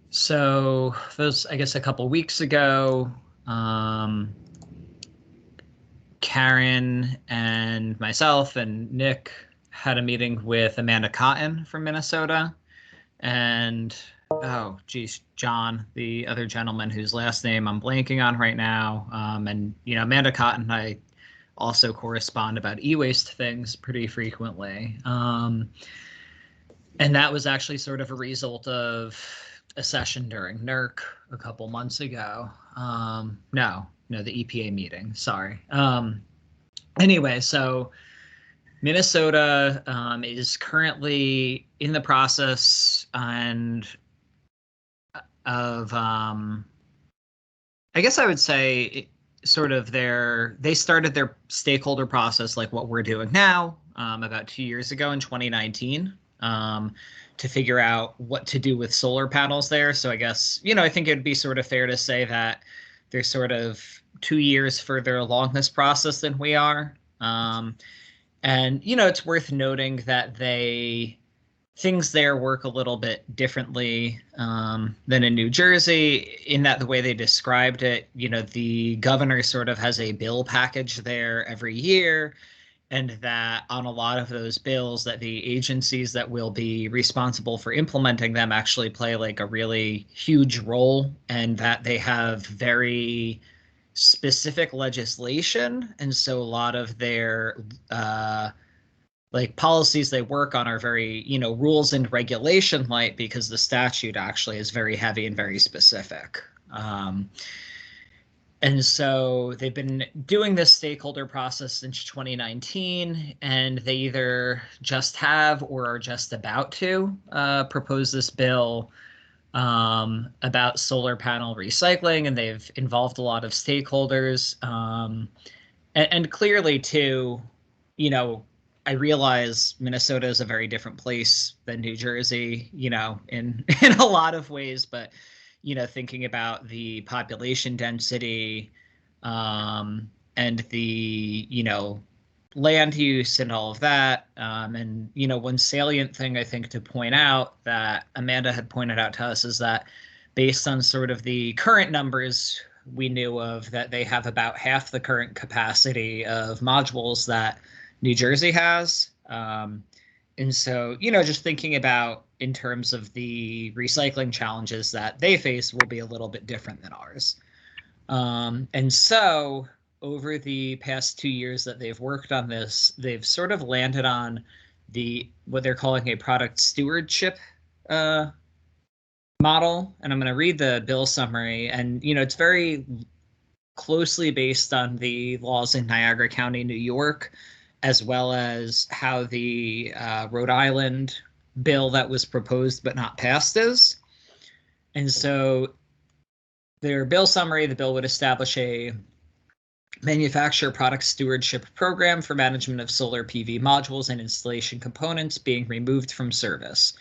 So those, I guess, a couple weeks ago, Karen and myself and Nick had a meeting with Amanda Cotton from Minnesota, and oh geez, John, the other gentleman whose last name I'm blanking on right now. And Amanda Cotton and I also correspond about e-waste things pretty frequently. And that was actually sort of a result of a session during NERC a couple months ago. No, the EPA meeting. Sorry. Anyway, so Minnesota is currently in the process of, I guess I would say, they started their stakeholder process like what we're doing now about 2 years ago in 2019 to figure out what to do with solar panels there. So I guess, I think it'd be sort of fair to say that they're sort of 2 years further along this process than we are. And, it's worth noting that things there work a little bit differently than in New Jersey, in that the way they described it, the governor sort of has a bill package there every year, and that on a lot of those bills that the agencies that will be responsible for implementing them actually play like a really huge role, and that they have very specific legislation. And so a lot of their policies they work on are very, rules and regulation light, because the statute actually is very heavy and very specific. And so they've been doing this stakeholder process since 2019, and they either just have or are just about to propose this bill about solar panel recycling, and they've involved a lot of stakeholders. And clearly, too, I realize Minnesota is a very different place than New Jersey, in a lot of ways, but thinking about the population density and the land use and all of that, and one salient thing I think to point out that Amanda had pointed out to us is that based on sort of the current numbers we knew of, that they have about half the current capacity of modules that New Jersey has. And so, just thinking about in terms of the recycling challenges that they face will be a little bit different than ours. And so over the past 2 years that they've worked on this, they've sort of landed on what they're calling a product stewardship model. And I'm going to read the bill summary. And, it's very closely based on the laws in Niagara County, New York, as well as how the Rhode Island bill that was proposed but not passed is. And so their bill summary, the bill would establish a manufacturer product stewardship program for management of solar PV modules and installation components being removed from service.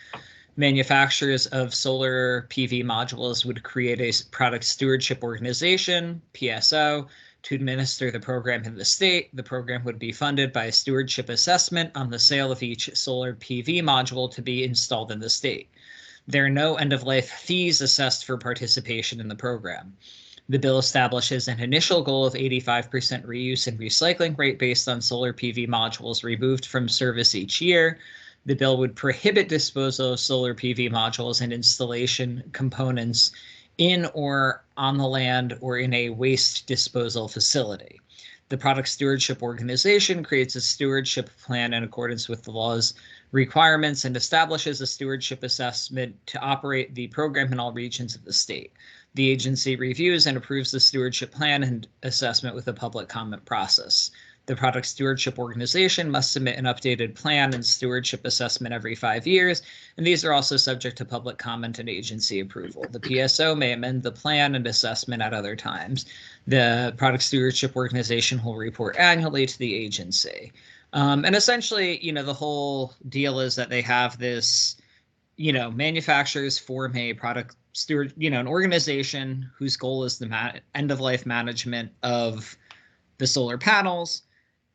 Manufacturers of solar PV modules would create a product stewardship organization, PSO, to administer the program in the state. The program would be funded by a stewardship assessment on the sale of each solar PV module to be installed in the state. There are no end-of-life fees assessed for participation in the program. The bill establishes an initial goal of 85% reuse and recycling rate based on solar PV modules removed from service each year. The bill would prohibit disposal of solar PV modules and installation components in or on the land or in a waste disposal facility. The product stewardship organization creates a stewardship plan in accordance with the law's requirements and establishes a stewardship assessment to operate the program in all regions of the state. The agency reviews and approves the stewardship plan and assessment with a public comment process. The product stewardship organization must submit an updated plan and stewardship assessment every 5 years, and these are also subject to public comment and agency approval. The PSO may amend the plan and assessment at other times. The product stewardship organization will report annually to the agency. And essentially, the whole deal is that they have this, manufacturers form a product steward, an organization whose goal is the end-of-life management of the solar panels.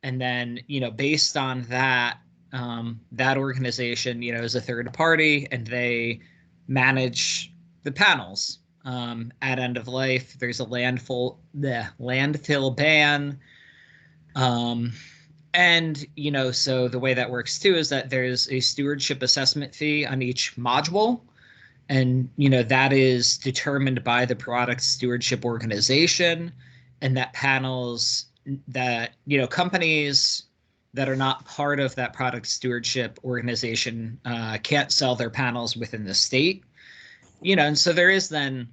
And then, based on that, that organization, is a third party, and they manage the panels. At end of life, there's a landfill ban. And, so the way that works too is that there's a stewardship assessment fee on each module. And, that is determined by the product stewardship organization, and that panels that, companies that are not part of that product stewardship organization can't sell their panels within the state. And so there is then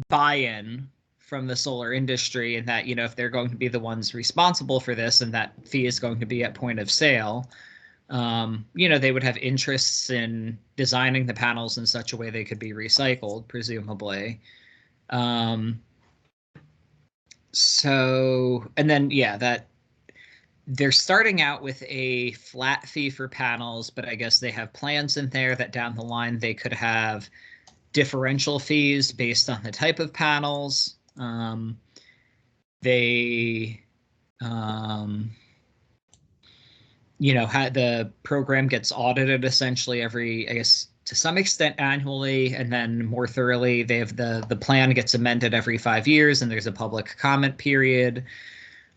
buy-in from the solar industry, and that, if they're going to be the ones responsible for this, and that fee is going to be at point of sale, they would have interests in designing the panels in such a way they could be recycled, presumably. So, and then, that they're starting out with a flat fee for panels, but I guess they have plans in there that down the line they could have differential fees based on the type of panels. They, how the program gets audited essentially every, I guess, to some extent annually, and then more thoroughly, they have the plan gets amended every 5 years, and there's a public comment period.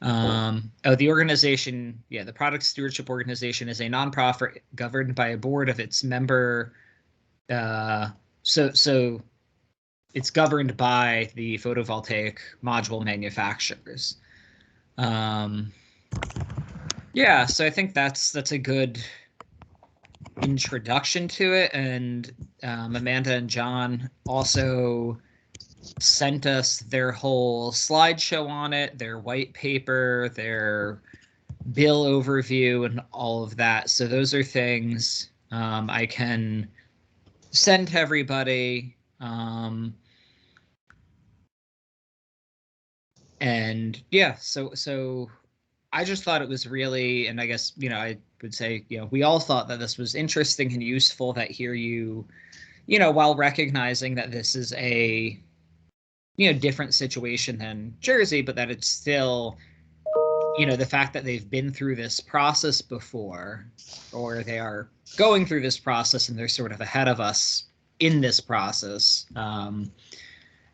The organization, the Product Stewardship Organization is a nonprofit governed by a board of its member. So it's governed by the photovoltaic module manufacturers. So I think that's a good introduction to it. And Amanda and John also sent us their whole slideshow on it, their white paper, their bill overview, and all of that. So those are things I can send to everybody. So I just thought it was really, and I guess, I would say, we all thought that this was interesting and useful, that here while recognizing that this is a, different situation than Jersey, but that it's still, the fact that they've been through this process before, or they are going through this process and they're sort of ahead of us in this process,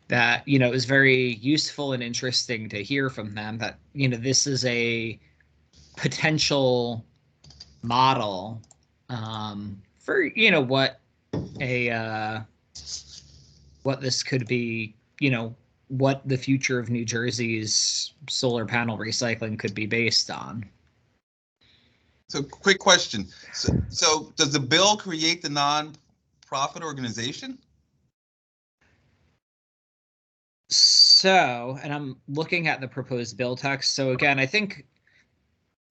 that, is very useful and interesting to hear from them, that, this is a potential model for, what this could be, what the future of New Jersey's solar panel recycling could be based on. So, quick question. So does the bill create the non-profit organization? So, and I'm looking at the proposed bill text. So again, I think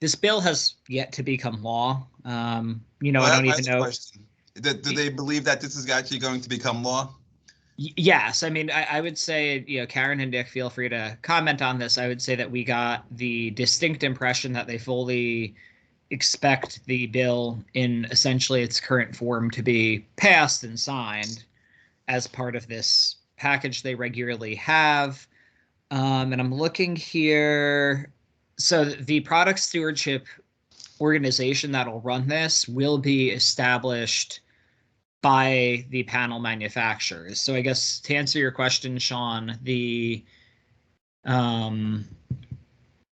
this bill has yet to become law. I don't even know. Do they believe that this is actually going to become law? Yes. I mean, I would say, Karen and Dick, feel free to comment on this. I would say that we got the distinct impression that they fully expect the bill in essentially its current form to be passed and signed as part of this package they regularly have. And I'm looking here. So the product stewardship organization that'll run this will be established by the panel manufacturers. So I guess to answer your question, Sean, the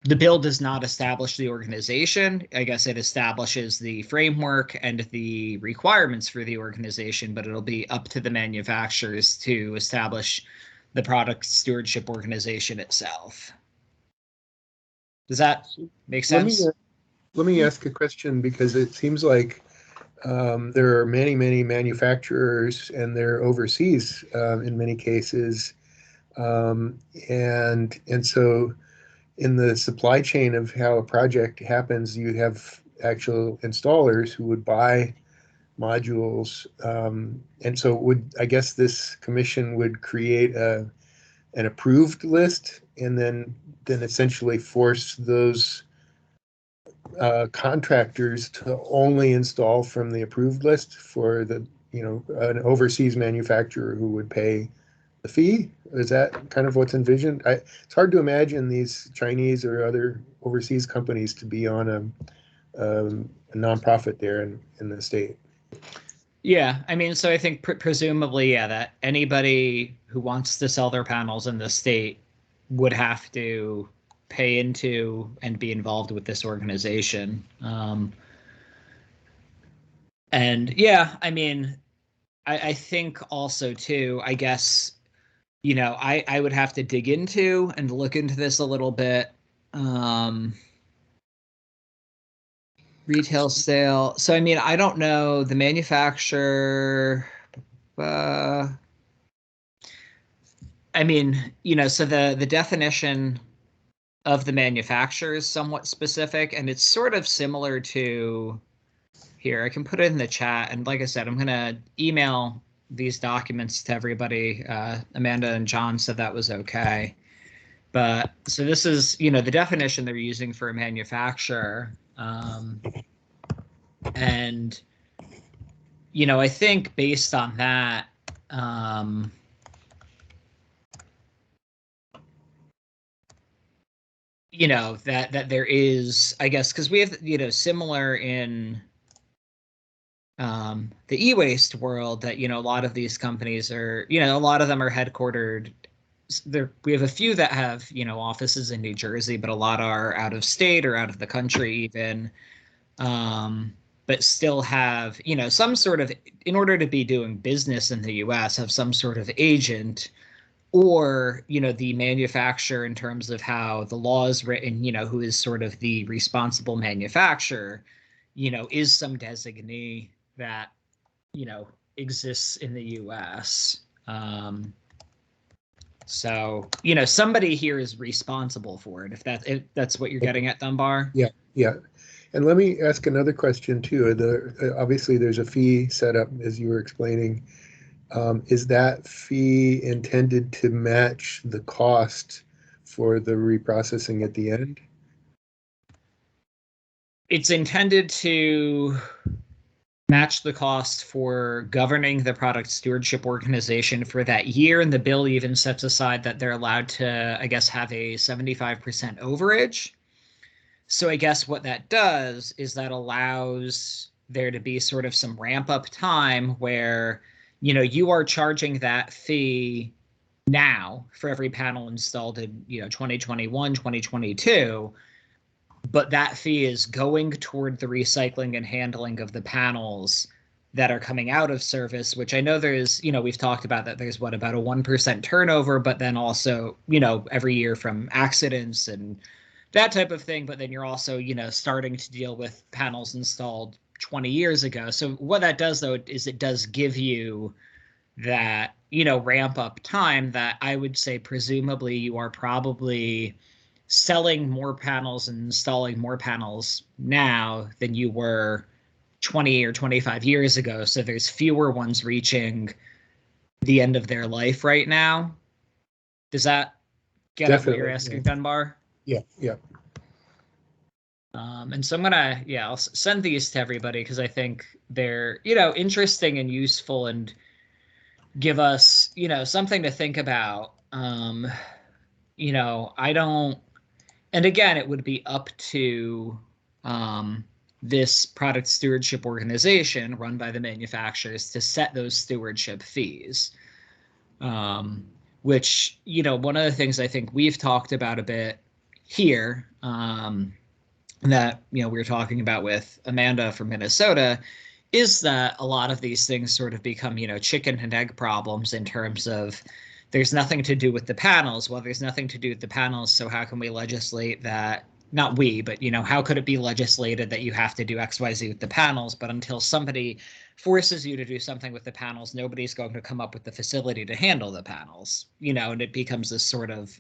bill does not establish the organization. I guess it establishes the framework and the requirements for the organization, but it'll be up to the manufacturers to establish the product stewardship organization itself. Does that make sense? Let me ask a question, because it seems like there are many manufacturers, and they're overseas in many cases, and so in the supply chain of how a project happens, you have actual installers who would buy modules, and so I guess this commission would create an approved list, and then essentially force those contractors to only install from the approved list for the, an overseas manufacturer who would pay the fee. Is that kind of what's envisioned? It's hard to imagine these Chinese or other overseas companies to be on a nonprofit there in the state. Yeah, I mean, so I think presumably, yeah, that anybody who wants to sell their panels in the state would have to pay into and be involved with this organization. And yeah, I mean, I think also too, I guess, I would have to dig into and look into this a little bit. Retail sale. So I mean, I don't know the manufacturer. Uh, I mean, so the definition of the manufacturer is somewhat specific, and it's sort of similar to here. I can put it in the chat, and like I said, I'm gonna email these documents to everybody. Amanda and John said that was okay. But so this is, the definition they're using for a manufacturer. And, I think based on that, that there is, I guess, because we have, similar in the e-waste world that, a lot of these companies are, a lot of them are headquartered there. We have a few that have, offices in New Jersey, but a lot are out of state or out of the country even. But still have, some sort of, in order to be doing business in the US, have some sort of agent or, the manufacturer in terms of how the law is written, who is sort of the responsible manufacturer, is some designee that, exists in the US. So, somebody here is responsible for it, if that's what you're getting at, Dunbar. Yeah, yeah. And let me ask another question too. Obviously, there's a fee set up as you were explaining. Is that fee intended to match the cost for the reprocessing at the end? It's intended to match the cost for governing the product stewardship organization for that year. And the bill even sets aside that they're allowed to, I guess, have a 75% overage. So I guess what that does is that allows there to be sort of some ramp up time where, you are charging that fee now for every panel installed in, 2021, 2022. But that fee is going toward the recycling and handling of the panels that are coming out of service, which I know there's, we've talked about that there's about a 1% turnover, but then also, every year from accidents and that type of thing. But then you're also, starting to deal with panels installed 20 years ago. So what that does, though, is it does give you that, ramp up time that I would say presumably you are probably selling more panels and installing more panels now than you were 20 or 25 years ago. So there's fewer ones reaching the end of their life right now. Does that get at what you're asking, yeah. Dunbar? Yeah, yeah. And so I'm gonna, I'll send these to everybody because I think they're, interesting and useful and give us, something to think about. I don't, and again, it would be up to this product stewardship organization run by the manufacturers to set those stewardship fees. Which, one of the things I think we've talked about a bit here, that, we were talking about with Amanda from Minnesota, is that a lot of these things sort of become, chicken and egg problems in terms of there's nothing to do with the panels. Well, there's nothing to do with the panels, so how can we legislate that? Not we, but, how could it be legislated that you have to do XYZ with the panels? But until somebody forces you to do something with the panels, nobody's going to come up with the facility to handle the panels, and it becomes this sort of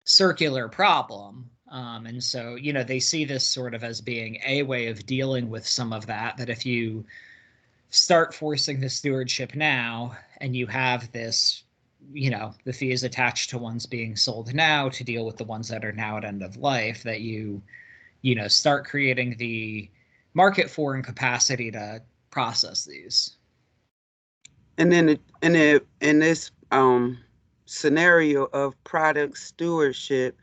circular problem. And so, they see this sort of as being a way of dealing with some of that if you start forcing the stewardship now and you have this, the fee is attached to ones being sold now to deal with the ones that are now at end of life, that you start creating the market for and capacity to process these. And then in this scenario of product stewardship,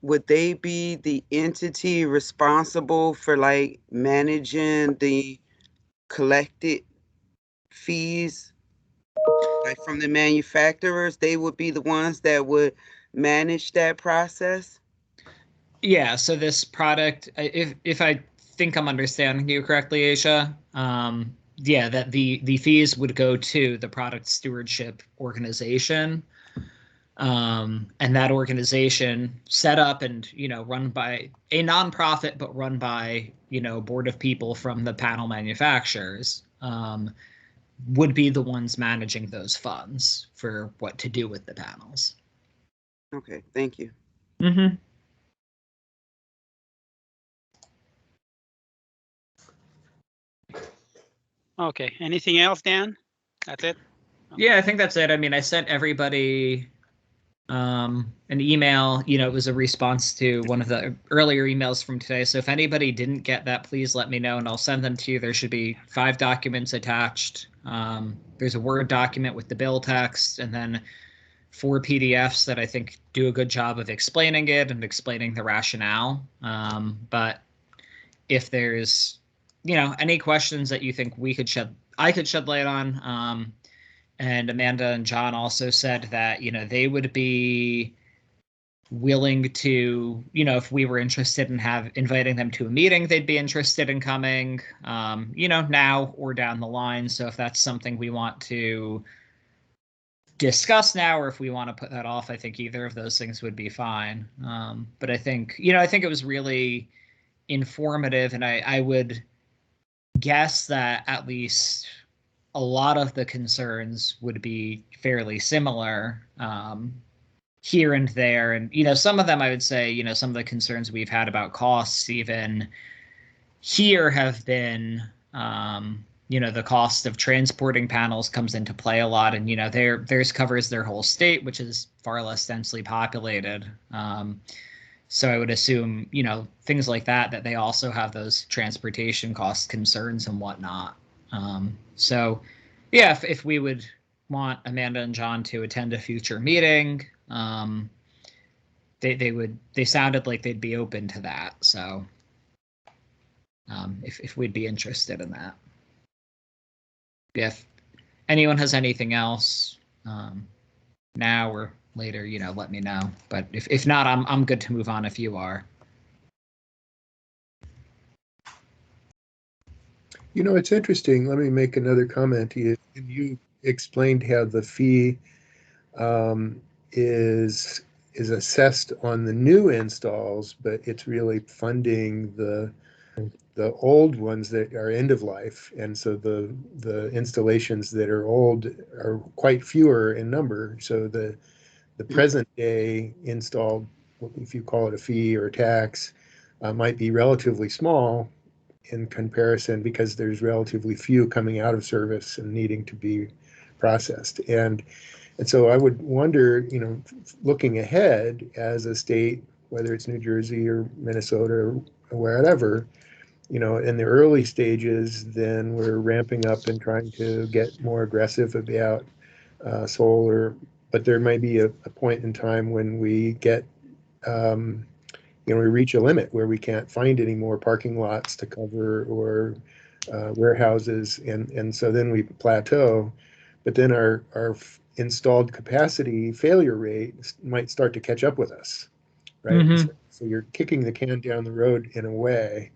would they be the entity responsible for like managing the collected fees, like from the manufacturers, they would be the ones that would manage that process? Yeah, so this product, if I think I'm understanding you correctly, Aisha, yeah, that the fees would go to the product stewardship organization, and that organization set up and run by a nonprofit, but run by a board of people from the panel manufacturers, would be the ones managing those funds for what to do with the panels. Okay, thank you. Mm-hmm. Okay, anything else, Dan? That's it? Yeah, I think that's it. I mean, I sent everybody an email. It was a response to one of the earlier emails from today. So if anybody didn't get that, please let me know and I'll send them to you. There should be 5 documents attached. There's a Word document with the bill text, and then 4 PDFs that I think do a good job of explaining it and explaining the rationale. But if there's, any questions that you think I could shed light on, and Amanda and John also said that, they would be willing to, if we were interested in inviting them to a meeting, they'd be interested in coming, now or down the line. So if that's something we want to discuss now, or if we want to put that off, I think either of those things would be fine. But I think it was really informative, and I would guess that at least a lot of the concerns would be fairly similar, here and there. And, some of them, I would say, some of the concerns we've had about costs even here have been, the cost of transporting panels comes into play a lot. And, theirs covers their whole state, which is far less densely populated. So I would assume, things like that they also have those transportation cost concerns and whatnot. So yeah, if we would want Amanda and John to attend a future meeting, they sounded like they'd be open to that. So if we'd be interested in that. If anyone has anything else, now or later, let me know. But if not, I'm good to move on if you are. It's interesting. Let me make another comment. You explained how the fee is assessed on the new installs, but it's really funding the old ones that are end of life, and so the installations that are old are quite fewer in number. So the present day installed, if you call it a fee or a tax, might be relatively small in comparison, because there's relatively few coming out of service and needing to be processed. And so I would wonder, looking ahead as a state, whether it's New Jersey or Minnesota or wherever, in the early stages, then we're ramping up and trying to get more aggressive about solar. But there may be a point in time when we get we reach a limit where we can't find any more parking lots to cover, or warehouses, and so then we plateau. But then our installed capacity failure rate might start to catch up with us, right? Mm-hmm. So you're kicking the can down the road in a way,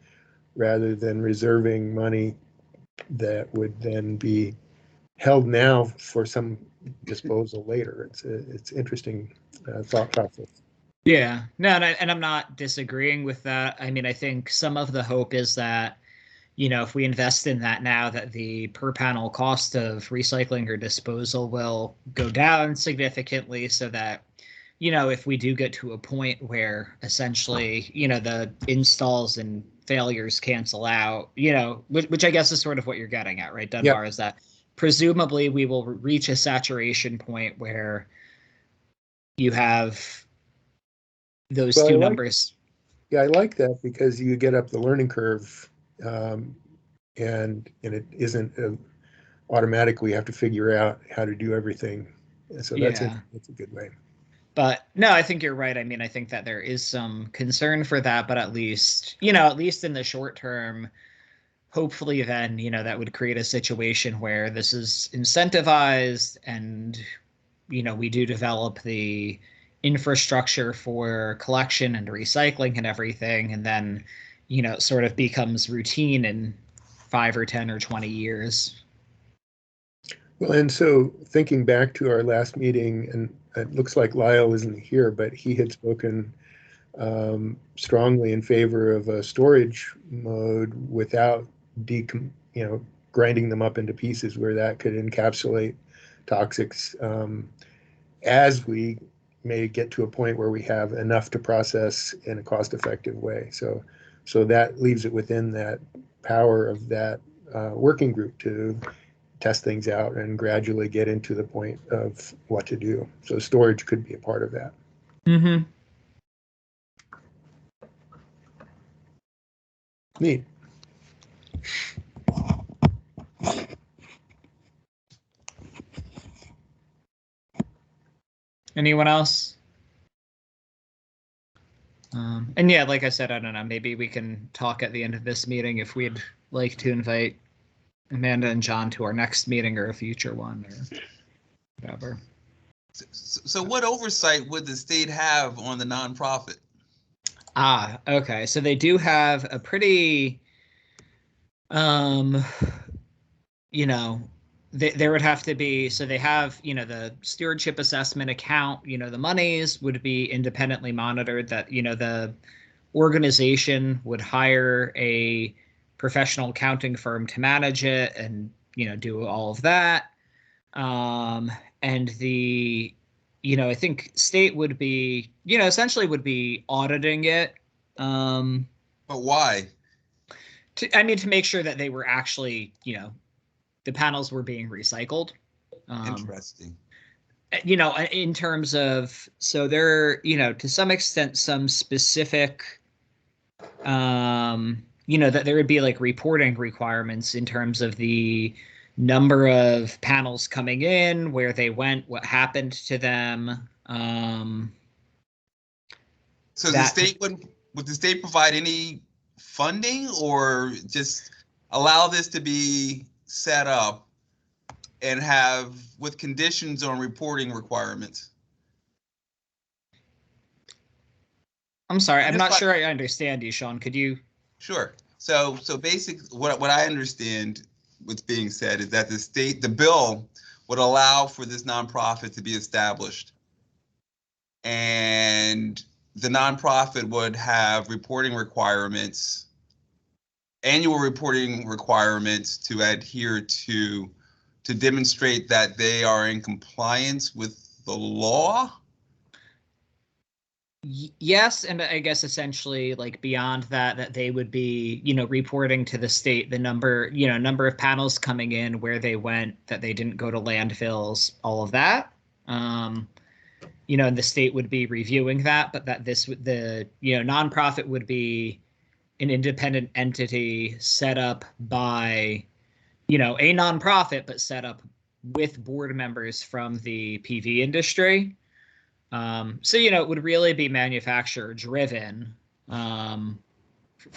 rather than reserving money that would then be held now for some disposal later. It's interesting thought process. Yeah, no, and I'm not disagreeing with that. I mean, I think some of the hope is that, if we invest in that now, that the per panel cost of recycling or disposal will go down significantly, so that, if we do get to a point where essentially, the installs and failures cancel out, which I guess is sort of what you're getting at, right, Dunbar, is that presumably we will reach a saturation point where you have those two numbers. Yeah, I like that, because you get up the learning curve, and it isn't automatic. We have to figure out how to do everything. So that's a good way. But no, I think you're right. I mean, I think that there is some concern for that, but at least in the short term, hopefully then, that would create a situation where this is incentivized and, we do develop the infrastructure for collection and recycling and everything. And then, it sort of becomes routine in 5 or 10 or 20 years. Well, and so thinking back to our last meeting, and it looks like Lyle isn't here, but he had spoken strongly in favor of a storage mode without grinding them up into pieces, where that could encapsulate toxics as we may get to a point where we have enough to process in a cost-effective way. So that leaves it within that power of that working group to test things out and gradually get into the point of what to do. So storage could be a part of that. Mm-hmm. Neat. Anyone else? And yeah, like I said, I don't know, maybe we can talk at the end of this meeting if we'd like to invite Amanda and John to our next meeting or a future one or whatever. So what oversight would the state have on the nonprofit? Okay. So they do have a pretty, there would have to be, so they have, the stewardship assessment account, the monies would be independently monitored, that, the organization would hire a professional accounting firm to manage it and, do all of that. And the, I think state would be, essentially would be auditing it. But why? To make sure that they were actually, the panels were being recycled. Interesting. In terms of, so there, to some extent, some specific, that there would be like reporting requirements in terms of the number of panels coming in, where they went, what happened to them. So the state would the state provide any funding, or just allow this to be set up and have with conditions on reporting requirements? I'm sorry, I'm not sure I understand you, Sean. Could you? Sure. So basically, what I understand what's being said is that the bill would allow for this nonprofit to be established, and the nonprofit would have reporting requirements, annual reporting requirements to adhere to demonstrate that they are in compliance with the law. Yes, and I guess essentially, like, beyond that they would be, reporting to the state the number of panels coming in, where they went, that they didn't go to landfills, all of that. And the state would be reviewing that, but that the nonprofit would be an independent entity set up by, a nonprofit, but set up with board members from the PV industry. So, it would really be manufacturer driven from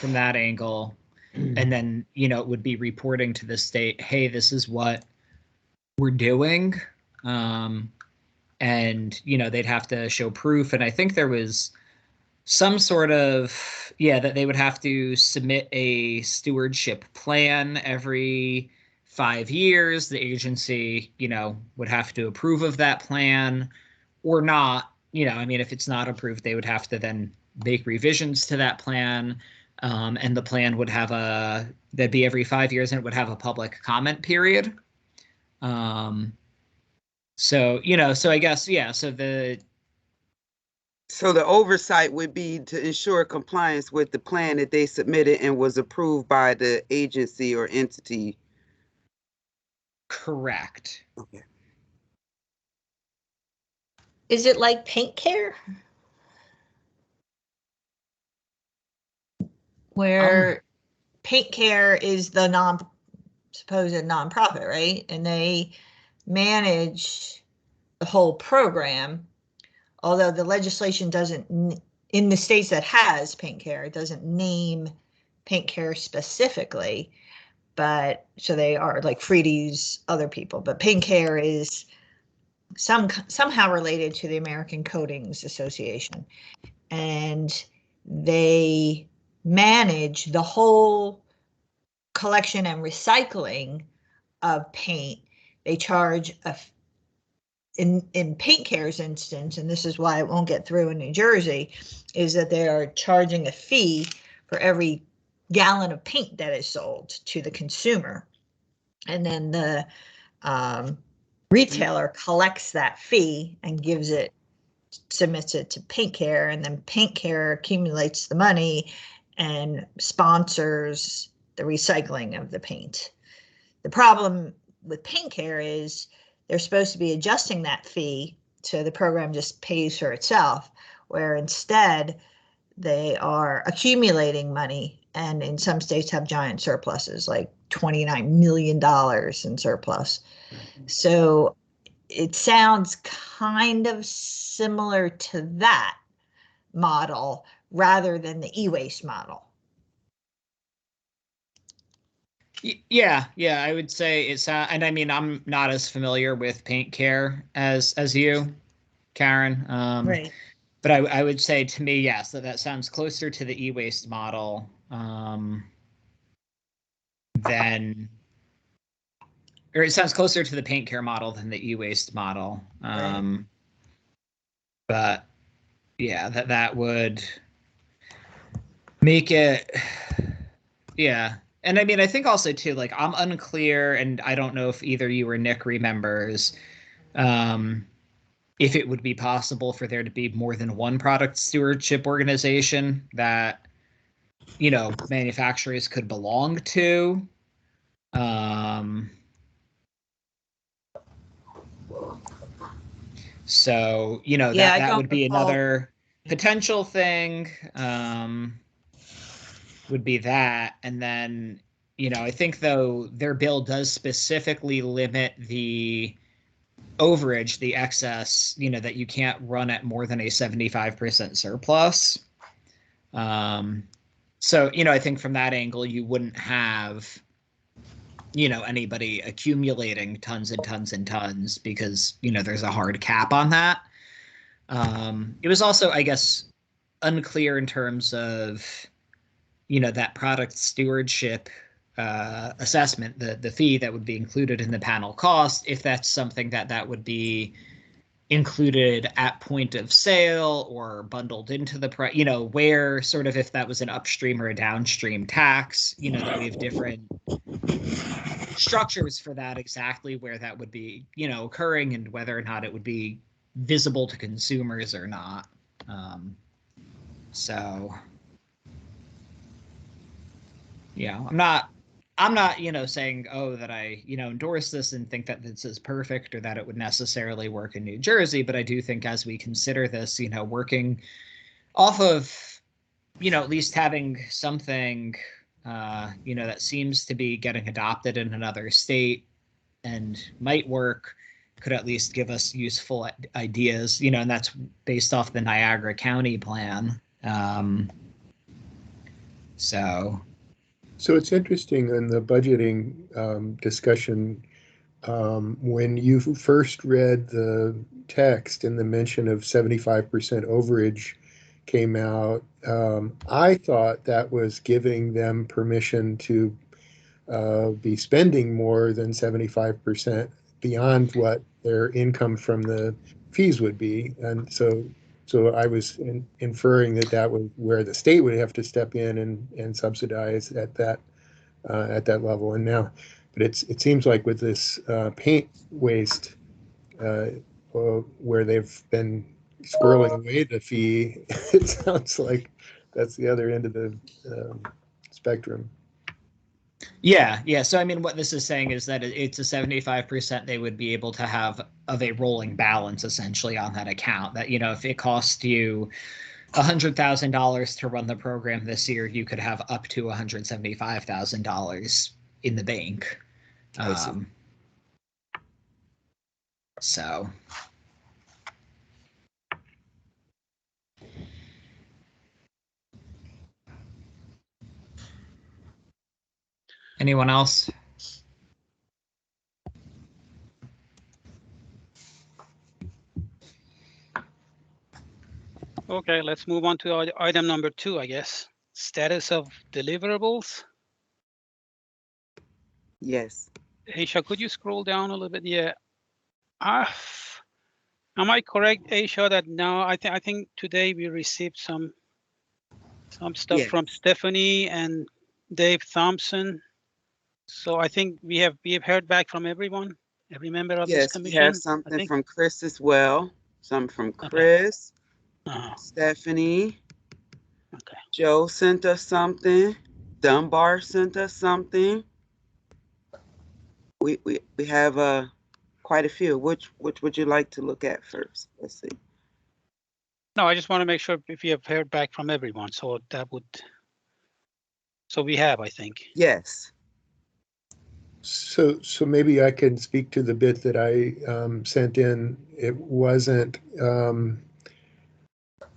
that angle. And then, it would be reporting to the state, hey, this is what we're doing. And, they'd have to show proof. And I think there was some sort of, that they would have to submit a stewardship plan every 5 years. The agency, would have to approve of that plan. Or not, if it's not approved, they would have to then make revisions to that plan. And the plan would have that'd be every 5 years, and it would have a public comment period. So I guess, So the oversight would be to ensure compliance with the plan that they submitted and was approved by the agency or entity. Correct. Okay. Is it like paint care? Where paint care is the supposed nonprofit, right? And they manage the whole program. Although the legislation doesn't, in the states that has paint care, it doesn't name paint care specifically. but so they are like free to use other people. But Paint Care is somehow related to the American Coatings Association, and they manage the whole collection and recycling of paint. They charge in Paint Care's instance, and this is why it won't get through in New Jersey, is that they are charging a fee for every gallon of paint that is sold to the consumer. And then the retailer collects that fee and submits it to Paint Care, and then Paint Care accumulates the money and sponsors the recycling of the paint. The problem with Paint Care is they're supposed to be adjusting that fee so the program just pays for itself, where instead they are accumulating money, and in some states have giant surpluses, like $29 million in surplus. So it sounds kind of similar to that model rather than the e-waste model. Yeah, I would say it's and I mean I'm not as familiar with Paint Care as you, Karen. Right. But I would say to me, yes, that sounds closer to the e-waste model than, or it sounds closer to the Paint Care model than the e-waste model. Right. But yeah, that would make it, yeah. And I mean, I think also too, like I'm unclear, and I don't know if either you or Nick remembers, if it would be possible for there to be more than one product stewardship organization that, you know, manufacturers could belong to. So, you know, Yeah, that would be another potential thing, would be that. And then, you know, I think though their bill does specifically limit the overage, the excess, you know, that you can't run at more than a 75% surplus. So, you know, I think from that angle, you wouldn't have, you know, anybody accumulating tons and tons and tons because, you know, there's a hard cap on that. It was also, I guess, unclear in terms of, you know, that product stewardship assessment, the fee that would be included in the panel cost, if that's something that would be included at point of sale or bundled into the price, you know, where sort of if that was an upstream or a downstream tax, you know, that we have different structures for that, exactly where that would be, you know, occurring and whether or not it would be visible to consumers or not. So yeah, I'm not, you know, saying, oh, that I, you know, endorse this and think that this is perfect or that it would necessarily work in New Jersey. But I do think as we consider this, you know, working off of, you know, at least having something, you know, that seems to be getting adopted in another state and might work, could at least give us useful ideas, you know, and that's based off the Niagara County plan. So it's interesting in the budgeting discussion, when you first read the text and the mention of 75% overage came out, I thought that was giving them permission to be spending more than 75% beyond what their income from the fees would be. And so I was inferring that was where the state would have to step in and subsidize at that level. And now, but it seems like with this paint waste, where they've been squirreling away the fee, it sounds like that's the other end of the spectrum. yeah. So I mean, what this is saying is that it's a 75% they would be able to have of a rolling balance essentially on that account. That, you know, if it cost you $100,000 to run the program this year, you could have up to $175,000 in the bank. So. Anyone else? Okay, let's move on to item number 2, I guess. Status of deliverables. Yes. Aisha, could you scroll down a little bit? Yeah. Am I correct, Aisha, that now I think today we received some stuff Yes. from Stephanie and Dave Thompson. So I think we have heard back from everyone, every member of this Yes, we have commission. I something think. from Chris as well. Some from Okay. Chris, Uh-huh. Stephanie. Okay. Joe sent us something. Dunbar sent us something. We have quite a few. Which would you like to look at first? Let's see. No, I just want to make sure if you have heard back from everyone. So that would. So we have, I think. Yes. So maybe I can speak to the bit that I sent in. It wasn't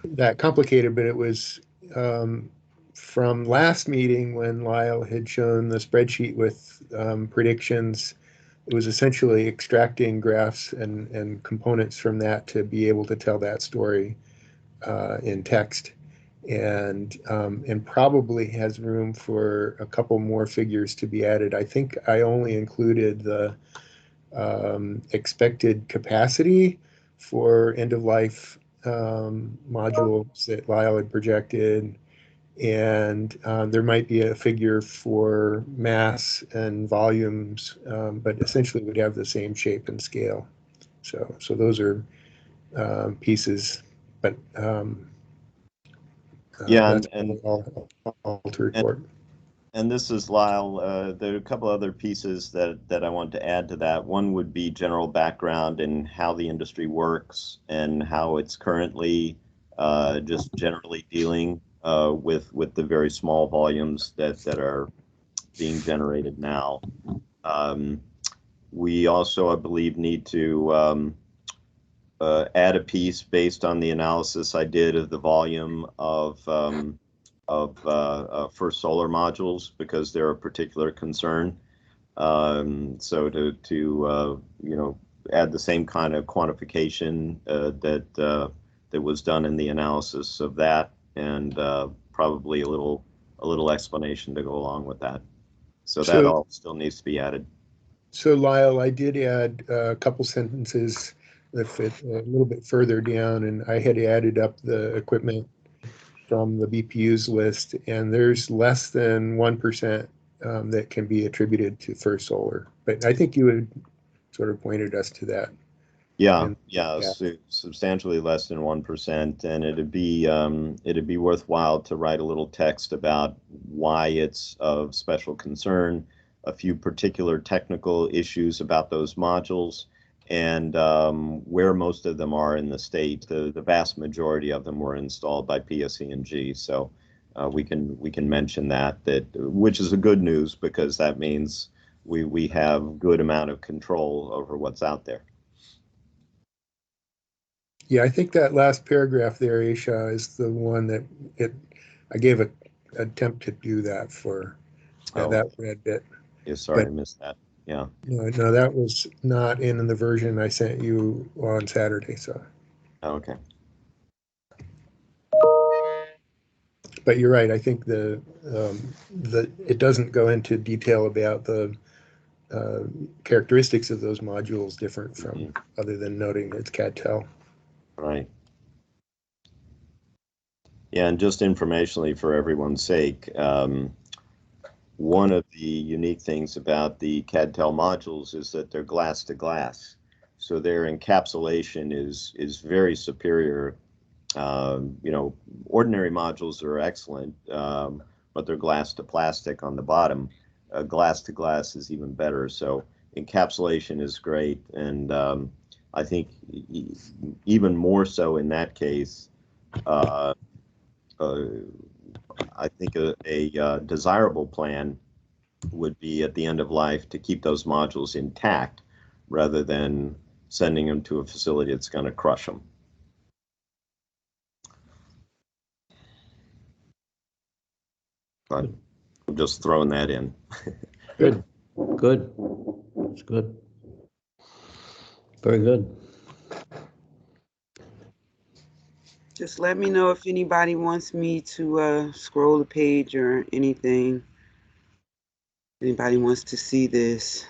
that complicated, but it was from last meeting when Lyle had shown the spreadsheet with predictions. It was essentially extracting graphs and components from that to be able to tell that story in text, and probably has room for a couple more figures to be added. I think I only included the expected capacity for end of life modules that Lyle had projected, and there might be a figure for mass and volumes, but essentially would have the same shape and scale. So those are pieces, but Yeah, that's all to report. And this is Lyle. There are a couple other pieces that I want to add to that. One would be general background and how the industry works and how it's currently just generally dealing with the very small volumes that are being generated now. We also, I believe, need to add a piece based on the analysis I did of the volume of First Solar modules, because they're a particular concern. So to add the same kind of quantification that was done in the analysis of that, and probably a little explanation to go along with that. So that all still needs to be added. So Lyle, I did add a couple sentences that fit a little bit further down, and I had added up the equipment from the BPU's list, and there's less than 1% that can be attributed to First Solar. But I think you had sort of pointed us to that. Yeah, substantially less than 1%, and it'd be worthwhile to write a little text about why it's of special concern, a few particular technical issues about those modules, and where most of them are in the state. The vast majority of them were installed by PSE&G, so we can mention that which is a good news, because that means we have good amount of control over what's out there. Yeah, I think that last paragraph there, Aisha, is the one that I gave an attempt to do that for that red bit. Yeah, sorry, I missed that. Yeah. No, that was not in the version I sent you on Saturday. So. Okay. But you're right. I think the it doesn't go into detail about the characteristics of those modules different from other than noting it's CAD-TEL. Right. Yeah, and just informationally for everyone's sake, one of the unique things about the CAD-TEL modules is that they're glass to glass, so their encapsulation is very superior. Ordinary modules are excellent, but they're glass to plastic on the bottom. Glass to glass is even better. So encapsulation is great, and I think even more so in that case. I think a desirable plan would be at the end of life to keep those modules intact rather than sending them to a facility that's going to crush them. But I'm just throwing that in. Good. Good. It's good. Very good. Just let me know if anybody wants me to scroll the page or anything. Anybody wants to see this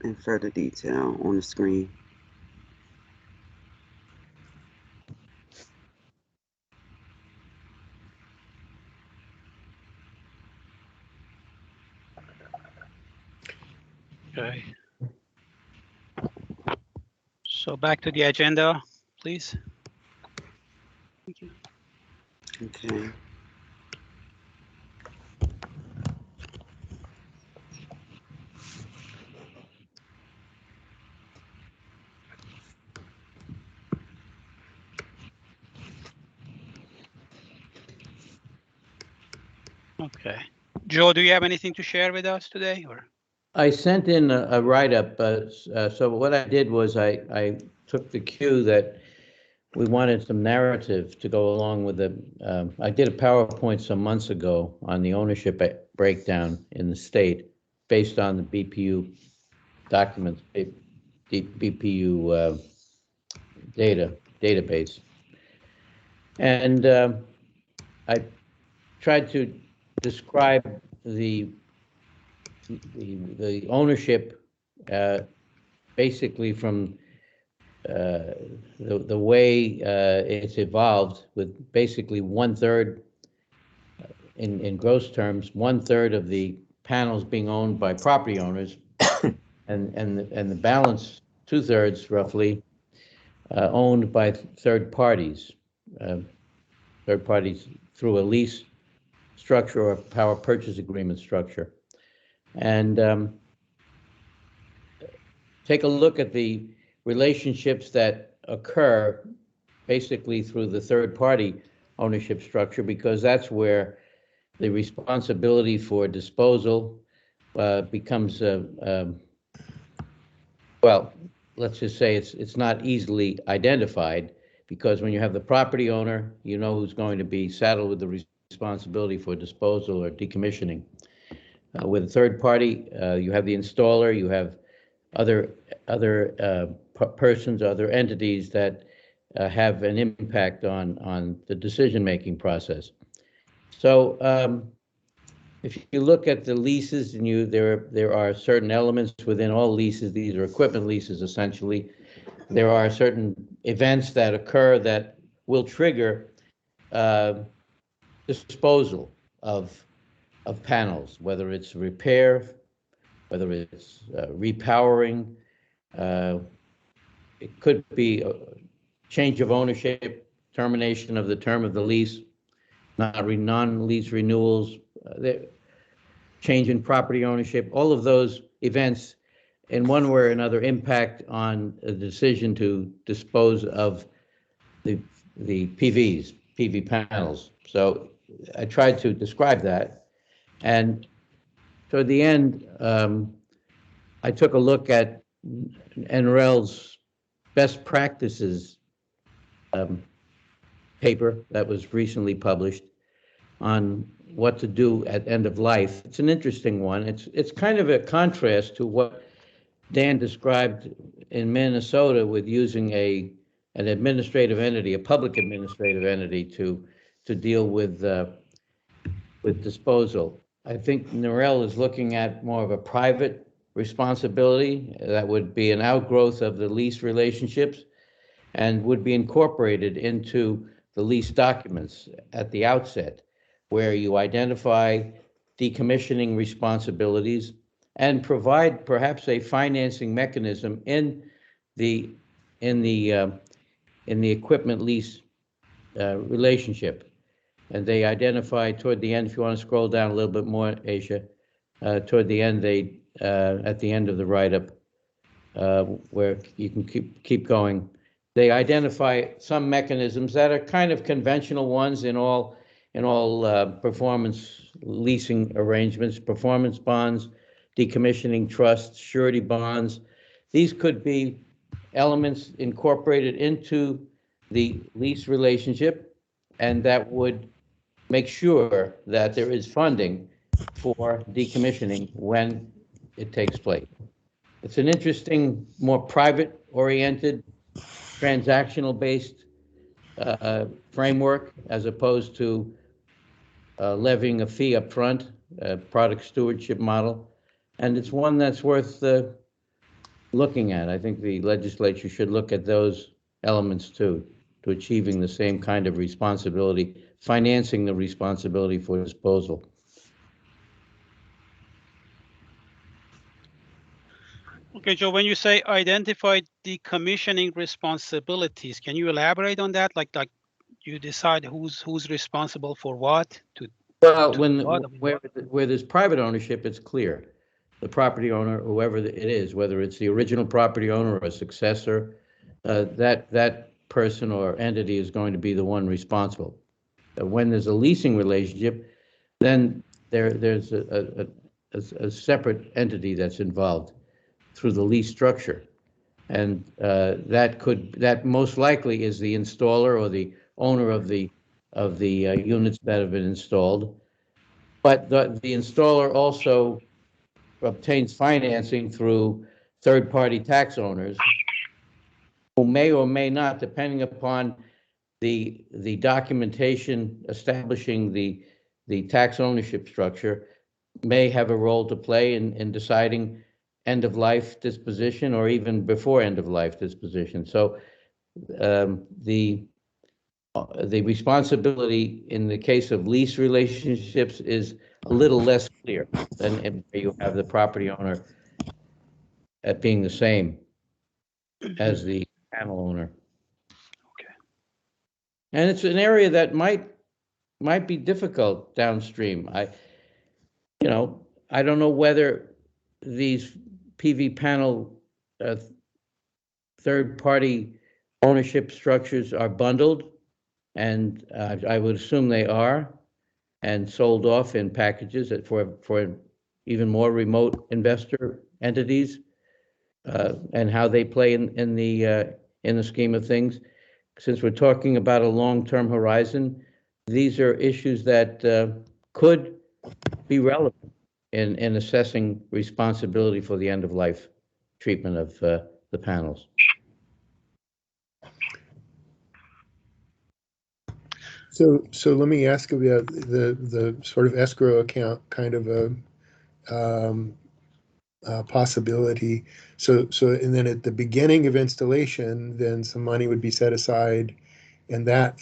in further detail on the screen. Okay. So back to the agenda, please. Thank you. Okay. Okay. Joe, do you have anything to share with us today, or? I sent in a write-up, so what I did was I took the cue that we wanted some narrative to go along with the, I did a PowerPoint some months ago on the ownership breakdown in the state based on the BPU documents, BPU database. And I tried to describe the ownership basically from the way it's evolved, with basically 1/3 in gross terms, 1/3 of the panels being owned by property owners, and the balance 2/3 roughly owned by third parties through a lease structure or power purchase agreement structure. And take a look at the relationships that occur basically through the third party ownership structure, because that's where the responsibility for disposal becomes, well, let's just say it's not easily identified, because when you have the property owner, you know who's going to be saddled with the responsibility for disposal or decommissioning. With a third party, you have the installer, you have other persons, other entities that have an impact on the decision-making process. So if you look at the leases, and there are certain elements within all leases. These are equipment leases essentially. There are certain events that occur that will trigger disposal of panels, whether it's repair, whether it's repowering. It could be a change of ownership, termination of the term of the lease, non-lease renewals, change in property ownership. All of those events, in one way or another, impact on a decision to dispose of the PV panels. So I tried to describe that, and toward the end, I took a look at NREL's best practices paper that was recently published on what to do at end of life. It's an interesting one. It's kind of a contrast to what Dan described in Minnesota with using an administrative entity, a public administrative entity, to deal with disposal. I think NREL is looking at more of a private responsibility that would be an outgrowth of the lease relationships and would be incorporated into the lease documents at the outset, where you identify decommissioning responsibilities and provide perhaps a financing mechanism in the equipment lease relationship. And they identify toward the end, if you want to scroll down a little bit more, Asia, toward the end, at the end of the write-up, where you can keep going, they identify some mechanisms that are kind of conventional ones in all performance leasing arrangements: performance bonds, decommissioning trusts, surety bonds. These could be elements incorporated into the lease relationship, and that would make sure that there is funding for decommissioning when it takes place. It's an interesting, more private-oriented, transactional-based framework as opposed to levying a fee up front, a product stewardship model. And it's one that's worth looking at. I think the legislature should look at those elements too, to achieving the same kind of responsibility, financing the responsibility for disposal. Okay, Joe, when you say identify decommissioning responsibilities, can you elaborate on that? Like you decide who's responsible for what to Well, where there's private ownership, it's clear. The property owner, whoever it is, whether it's the original property owner or a successor, that person or entity is going to be the one responsible. When there's a leasing relationship, then there's a separate entity that's involved through the lease structure. And that most likely is the installer or the owner of the units that have been installed. But the installer also obtains financing through third-party tax owners who may or may not, depending upon the documentation establishing the tax ownership structure, may have a role to play in deciding end-of-life disposition or even before end-of-life disposition. So the responsibility in the case of lease relationships is a little less clear than where you have the property owner at being the same as the panel owner. Okay. And it's an area that might be difficult downstream. I don't know whether these PV panel third-party ownership structures are bundled, and I would assume they are, and sold off in packages for even more remote investor entities, and how they play in the scheme of things. Since we're talking about a long-term horizon, these are issues that could be relevant in assessing responsibility for the end-of-life treatment of the panels. So let me ask about the sort of escrow account kind of a possibility. So and then at the beginning of installation, then some money would be set aside, and that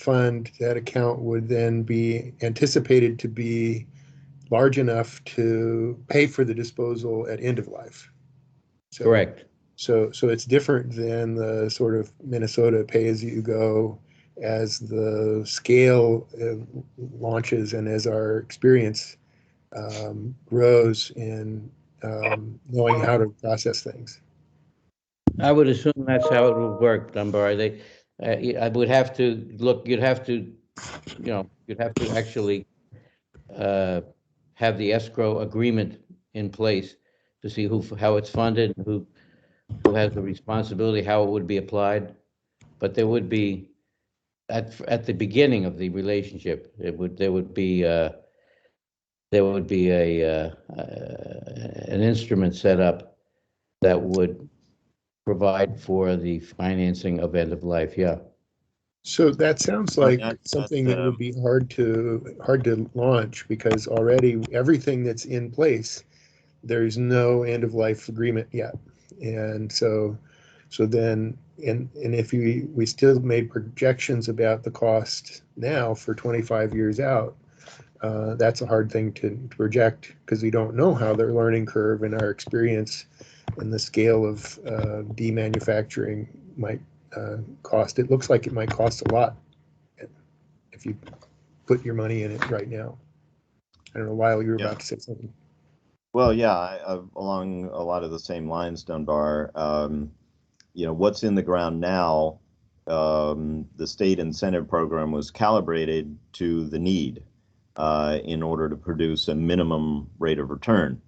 account would then be anticipated to be large enough to pay for the disposal at end of life. So, correct. So it's different than the sort of Minnesota pay-as-you-go as the scale launches and as our experience grows in knowing how to process things. I would assume that's how it would work, Dunbar. I would have to look. You'd have to actually have the escrow agreement in place to see how it's funded, who has the responsibility, how it would be applied. But there would be at the beginning of the relationship, there would be an instrument set up that would provide for the financing of end of life. Yeah. So that sounds like something that would be hard to launch, because already everything that's in place, there's no end of life agreement yet. And so then, and if we still made projections about the cost now for 25 years out, that's a hard thing to project, because we don't know how their learning curve and our experience and the scale of demanufacturing might cost. It looks like it might cost a lot if you put your money in it right now. I don't know, Lyle, you were about to say something. Well, yeah, along a lot of the same lines, Dunbar. What's in the ground now, the state incentive program was calibrated to the need in order to produce a minimum rate of return.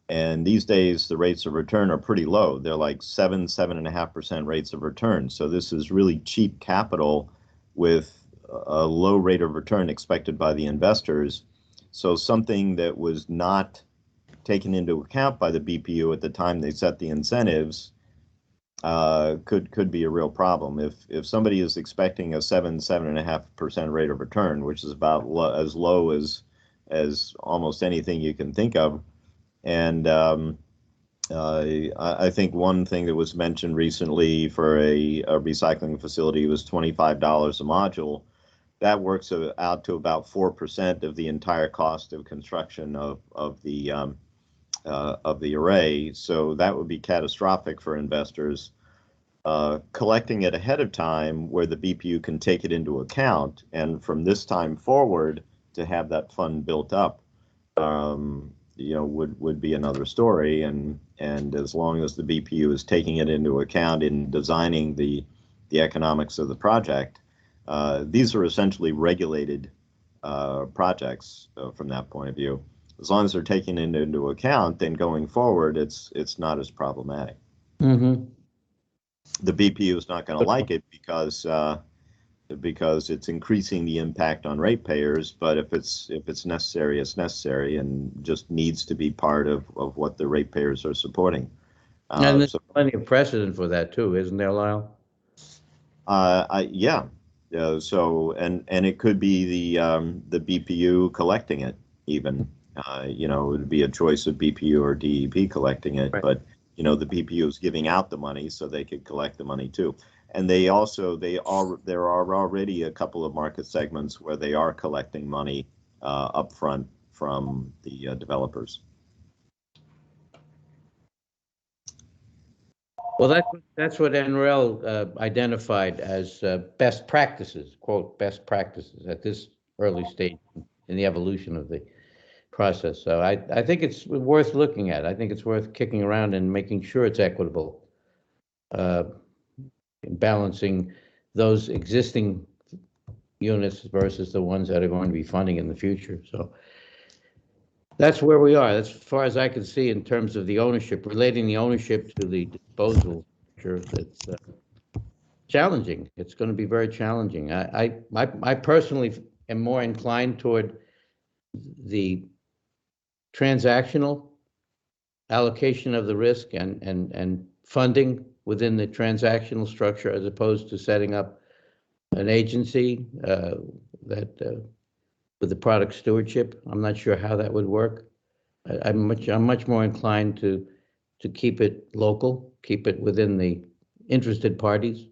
And these days, the rates of return are pretty low. They're like 7.5% rates of return. So this is really cheap capital with a low rate of return expected by the investors. So something that was not taken into account by the BPU at the time they set the incentives could be a real problem. If somebody is expecting a 7.5% rate of return, which is about as low as almost anything you can think of, and I think one thing that was mentioned recently for a recycling facility was $25 a module. That works out to about 4% of the entire cost of construction of the array. So that would be catastrophic for investors. Collecting it ahead of time, where the BPU can take it into account, and from this time forward to have that fund built up, would be another story. And as long as the BPU is taking it into account in designing the economics of the project, these are essentially regulated projects from that point of view. As long as they're taking it into account, then going forward, it's not as problematic. Mm-hmm. The BPU is not going to like it because it's increasing the impact on ratepayers. But if it's necessary, it's necessary, and just needs to be part of what the ratepayers are supporting. And there's plenty of precedent for that too, isn't there, Lyle? Yeah. So and it could be the BPU collecting it even. It would be a choice of BPU or DEP collecting it, right. But the BPU is giving out the money, so they could collect the money too. And there are already a couple of market segments where they are collecting money upfront from the developers. Well, that's what NREL identified as best practices, quote, best practices at this early stage in the evolution of the process. So I think it's worth looking at. I think it's worth kicking around and making sure it's equitable, balancing those existing units versus the ones that are going to be funding in the future. So that's where we are. That's as far as I can see in terms of the ownership, relating the ownership to the disposal. It's challenging. It's going to be very challenging. I personally am more inclined toward the transactional allocation of the risk and funding within the transactional structure, as opposed to setting up an agency that with the product stewardship. I'm not sure how that would work. I'm much more inclined to keep it local, keep it within the interested parties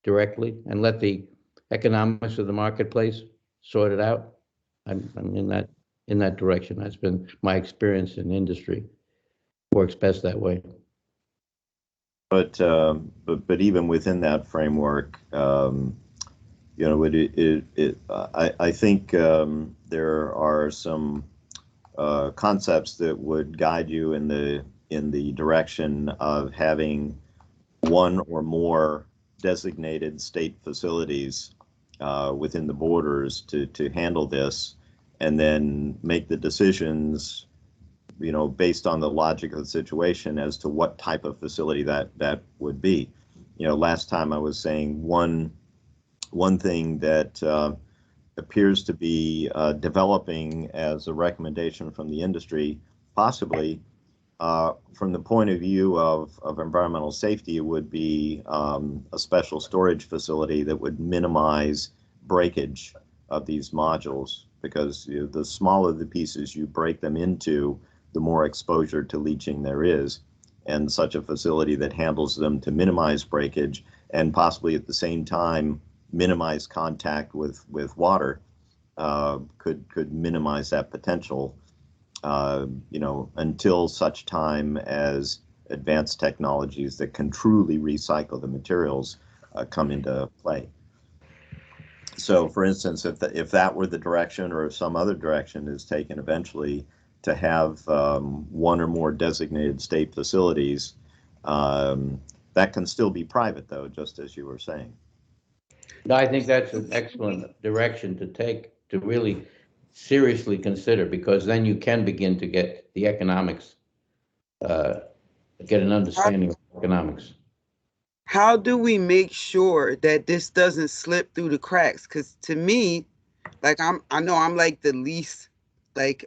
directly, and let the economics of the marketplace sort it out. I'm in that direction. That's been my experience in industry. Works best that way. But even within that framework, I think there are some concepts that would guide you in the direction of having one or more designated state facilities within the borders to handle this, and then make the decisions based on the logic of the situation as to what type of facility that would be. Last time I was saying one thing that appears to be developing as a recommendation from the industry, possibly from the point of view of environmental safety, would be a special storage facility that would minimize breakage of these modules, because the smaller the pieces you break them into, the more exposure to leaching there is. And such a facility that handles them to minimize breakage and possibly at the same time minimize contact with water could minimize that potential, until such time as advanced technologies that can truly recycle the materials come into play. So, for instance, if that were the direction, or if some other direction is taken eventually, to have one or more designated state facilities, that can still be private, though, just as you were saying. I think that's an excellent direction to take, to really seriously consider, because then you can begin to get the economics, get an understanding of economics. How do we make sure that this doesn't slip through the cracks? Because to me, like I know I'm like the least like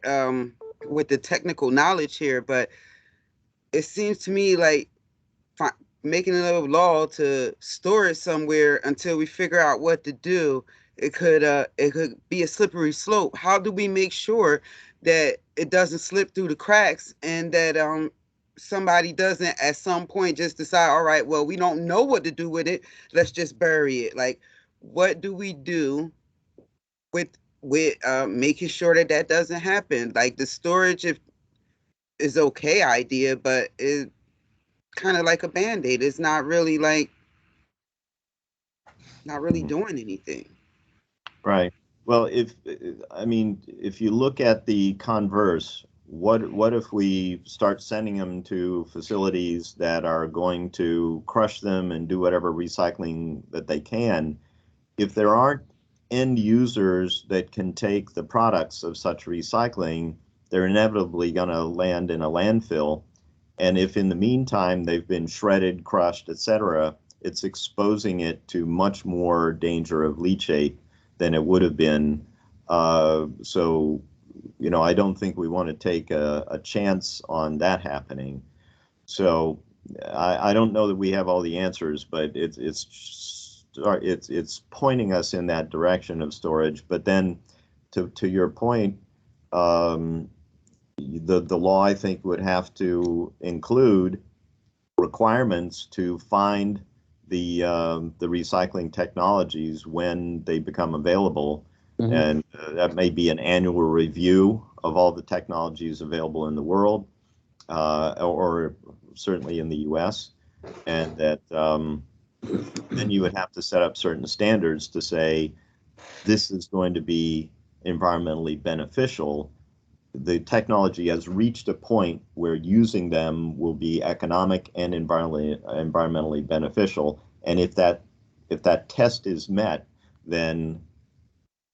with the technical knowledge here, but it seems to me like making another law to store it somewhere until we figure out what to do, it could be a slippery slope. How do we make sure that it doesn't slip through the cracks, and that somebody doesn't at some point just decide, all right, well, we don't know what to do with it, let's just bury it? Like, what do we do with making sure that that doesn't happen? Like, the storage is okay idea, but it kind of like a band-aid. It's not really doing anything. Right. Well, if you look at the converse, what if we start sending them to facilities that are going to crush them and do whatever recycling that they can? If there aren't end users that can take the products of such recycling, they're inevitably going to land in a landfill. And if in the meantime they've been shredded, crushed, etc., it's exposing it to much more danger of leachate than it would have been. So, I don't think we want to take a chance on that happening. So I don't know that we have all the answers, but it's pointing us in that direction of storage. But then, to your point, the law, I think, would have to include requirements to find the recycling technologies when they become available. Mm-hmm. And that may be an annual review of all the technologies available in the world, or certainly in the U.S., and that then you would have to set up certain standards to say this is going to be environmentally beneficial. The technology has reached a point where using them will be economic and environmentally beneficial. And if that test is met, then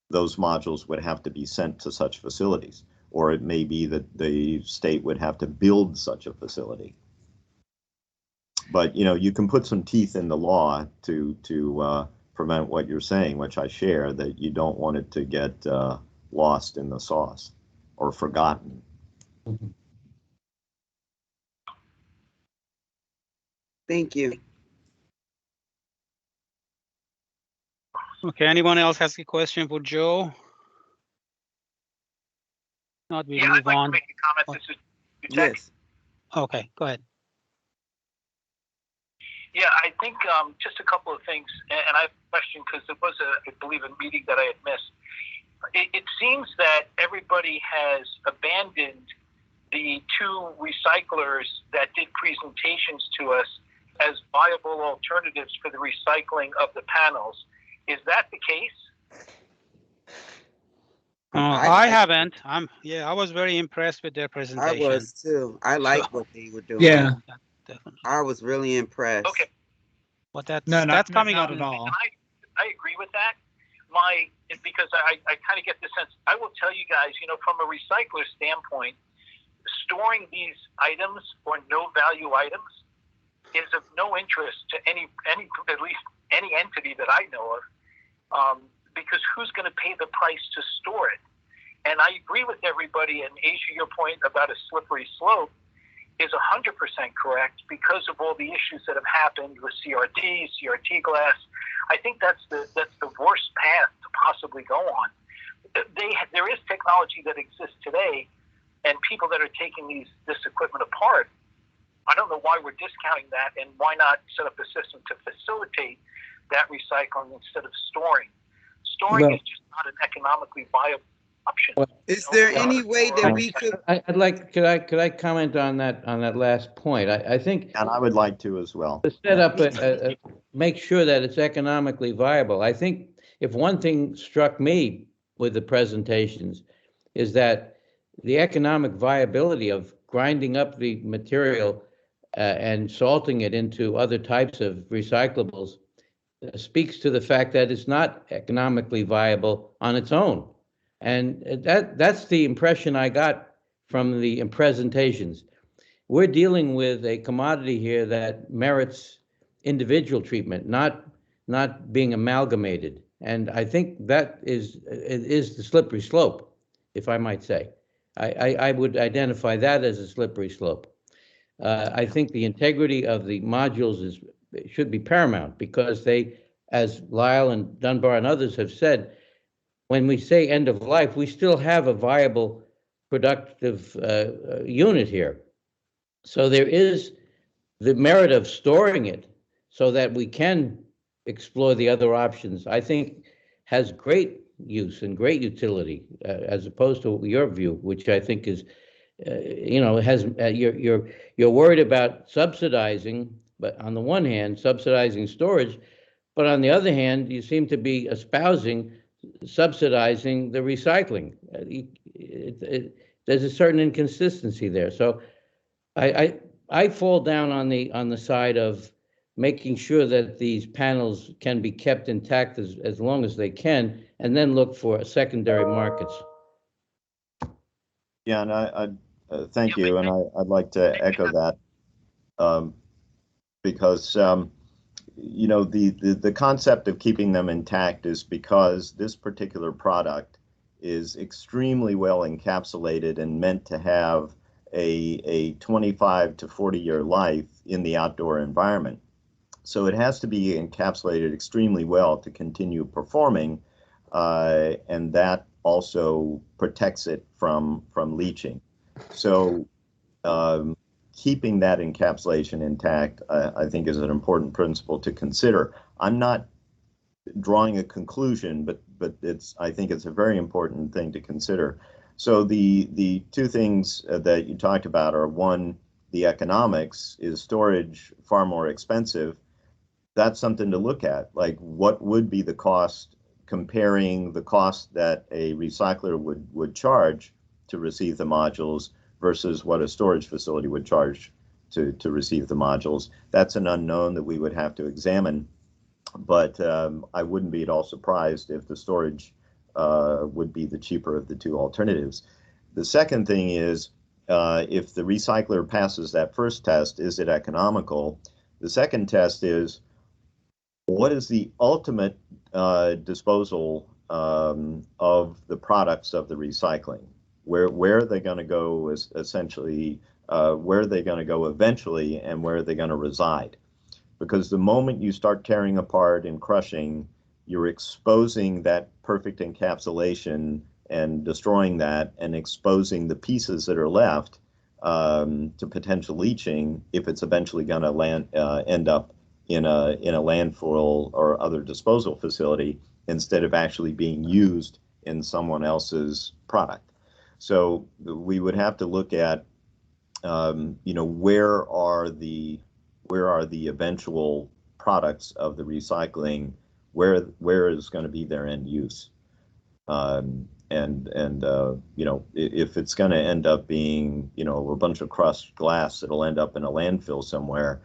those modules would have to be sent to such facilities, or it may be that the state would have to build such a facility. But you can put some teeth in the law to prevent what you're saying, which I share, that you don't want it to get lost in the sauce or forgotten. Thank you. Okay, anyone else has a question for Joe? Not, we move I'd like on. to make a comment. This is Yes. Okay, go ahead. Yeah, I think just a couple of things, and I have a question because there was, I believe, a meeting that I had missed. It seems that everybody has abandoned the two recyclers that did presentations to us as viable alternatives for the recycling of the panels. Is that the case? I haven't. I was very impressed with their presentation. I was too. I like what they were doing. Yeah, definitely. I was really impressed. Okay. But that's coming not up at all. I agree with that. Because I kind of get the sense. I will tell you guys, from a recycler standpoint, storing these items or no value items is of no interest to any at least any entity that I know of, because who's going to pay the price to store it? And I agree with everybody. And Asia, your point about a slippery slope is 100% correct because of all the issues that have happened with CRT glass. I think that's the worst path to possibly go on. There is technology that exists today, and people that are taking this equipment apart. I don't know why we're discounting that, and why not set up a system to facilitate that recycling instead of storing. Storing is just not an economically viable option. Is there any way that we could? Could I comment on that last point? I think, and I would like to as well, to set up make sure that it's economically viable. I think if one thing struck me with the presentations is that the economic viability of grinding up the material and salting it into other types of recyclables speaks to the fact that it's not economically viable on its own. And that's the impression I got from the presentations. We're dealing with a commodity here that merits individual treatment, not being amalgamated. And I think that is the slippery slope, if I might say. I would identify that as a slippery slope. I think the integrity of the modules should be paramount because they, as Lyle and Dunbar and others have said, when we say end of life, we still have a viable, productive unit here. So there is the merit of storing it so that we can explore the other options, I think has great use and great utility, as opposed to your view, which I think is, has you're worried about subsidizing, but on the one hand, subsidizing storage, but on the other hand, you seem to be espousing subsidizing the recycling. There's a certain inconsistency there. So I fall down on the side of making sure that these panels can be kept intact as long as they can, and then look for secondary markets. Yeah, and I thank you, and I'd like to echo that because the concept of keeping them intact is because this particular product is extremely well encapsulated and meant to have a 25 to 40-year life in the outdoor environment. So it has to be encapsulated extremely well to continue performing, and that also protects it from leaching. So keeping that encapsulation intact, I think, is an important principle to consider. I'm not drawing a conclusion, but I think it's a very important thing to consider. So the two things that you talked about are, one, the economics. Is storage far more expensive? That's something to look at. Like, what would be the cost, comparing the cost that a recycler would charge to receive the modules versus what a storage facility would charge to receive the modules. That's an unknown that we would have to examine. But I wouldn't be at all surprised if the storage would be the cheaper of the two alternatives. The second thing is, if the recycler passes that first test, is it economical? The second test is, what is the ultimate disposal of the products of the recycling? Where are they going to go is essentially, where are they going to go eventually, and where are they going to reside? Because the moment you start tearing apart and crushing, you're exposing that perfect encapsulation and destroying that and exposing the pieces that are left to potential leaching if it's eventually going to end up in a landfill or other disposal facility instead of actually being used in someone else's product. So we would have to look at, where are the eventual products of the recycling, where is going to be their end use, if it's going to end up being a bunch of crushed glass that'll end up in a landfill somewhere,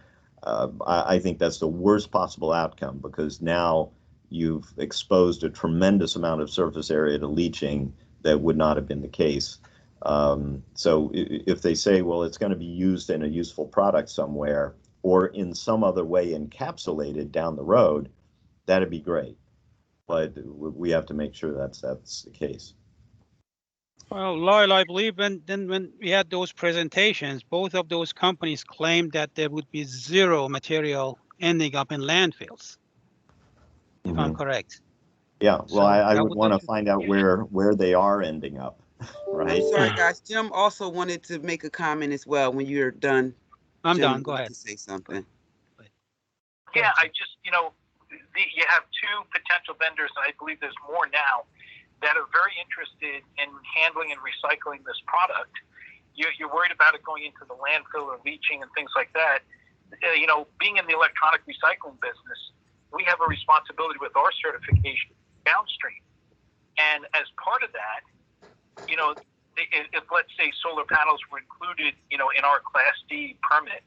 I think that's the worst possible outcome, because now you've exposed a tremendous amount of surface area to leaching that would not have been the case. So if they say, well, it's going to be used in a useful product somewhere or in some other way encapsulated down the road, that'd be great. But we have to make sure that's the case. Well, Lyle, I believe when we had those presentations, both of those companies claimed that there would be zero material ending up in landfills, if I'm correct. Yeah, well, So I would want to find out where they are ending up, right? I'm sorry, guys. Jim also wanted to make a comment as well when you're done. I'm Jim done. Go ahead. To say something. Yeah, I just, you have two potential vendors, and I believe there's more now, that are very interested in handling and recycling this product. You're worried about it going into the landfill or leaching and things like that. Being in the electronic recycling business, we have a responsibility with our certification downstream. And as part of that, if let's say solar panels were included, in our Class D permit,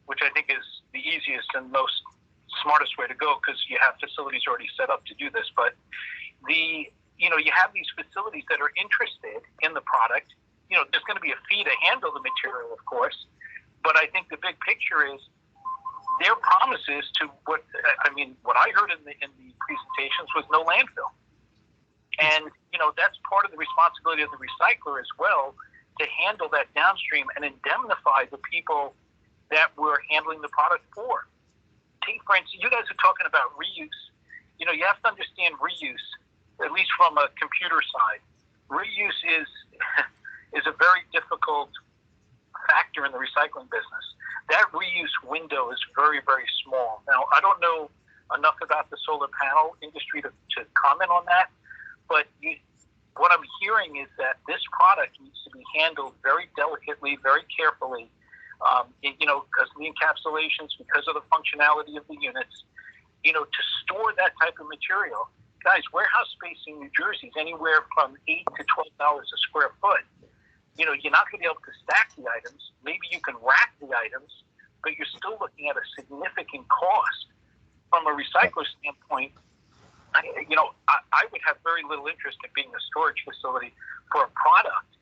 which I think is the easiest and most smartest way to go, because you have facilities already set up to do this. But you have these facilities that are interested in the product. There's going to be a fee to handle the material, of course. But I think the big picture is their promises to what I heard in the presentations was no landfill. And, that's part of the responsibility of the recycler as well, to handle that downstream and indemnify the people that we're handling the product for. Take, for instance, you guys are talking about reuse. You know, you have to understand reuse, at least from a computer side. Reuse is is a very difficult factor in the recycling business. That reuse window is very, very small. Now, I don't know enough about the solar panel industry to comment on that, but what I'm hearing is that this product needs to be handled very delicately, very carefully, you know, because of the encapsulations, because of the functionality of the units, you know, to store that type of material. Guys, warehouse space in New Jersey is anywhere from $8 to $12 a square foot. You know, you're not going to be able to stack the items. Maybe you can rack the items, but you're still looking at a significant cost. From a recycler standpoint, you know, I would have very little interest in being a storage facility for a product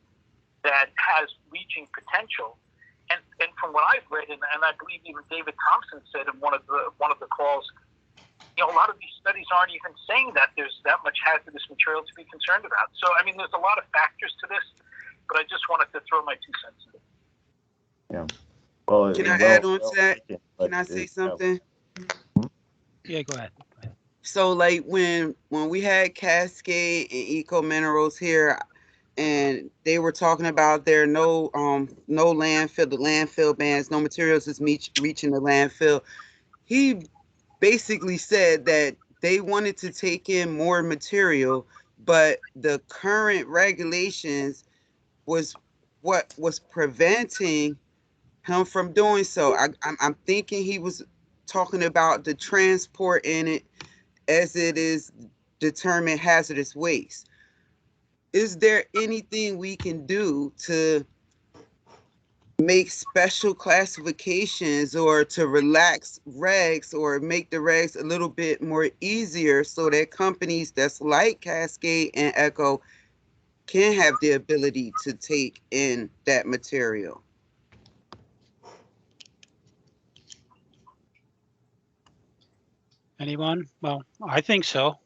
that has leaching potential. And from what I've read, and I believe even David Thompson said in one of the calls, you know, a lot of these studies aren't even saying that there's that much hazardous material to be concerned about. So, I mean, there's a lot of factors to this, but I just wanted to throw my 2 cents in. Yeah. Well, can I add on to that? Can I say something? Yeah, go ahead. So like when we had Cascade and Eco Minerals here, and they were talking about there no landfill, the landfill bans, no materials is reaching the landfill. He basically said that they wanted to take in more material, but the current regulations was what was preventing him from doing so. I'm thinking he was talking about the transport in it, as it is determined hazardous waste. Is there anything we can do to make special classifications or to relax regs or make the regs a little bit more easier so that companies that's like Cascade and Echo can have the ability to take in that material? Anyone? Well, I think so.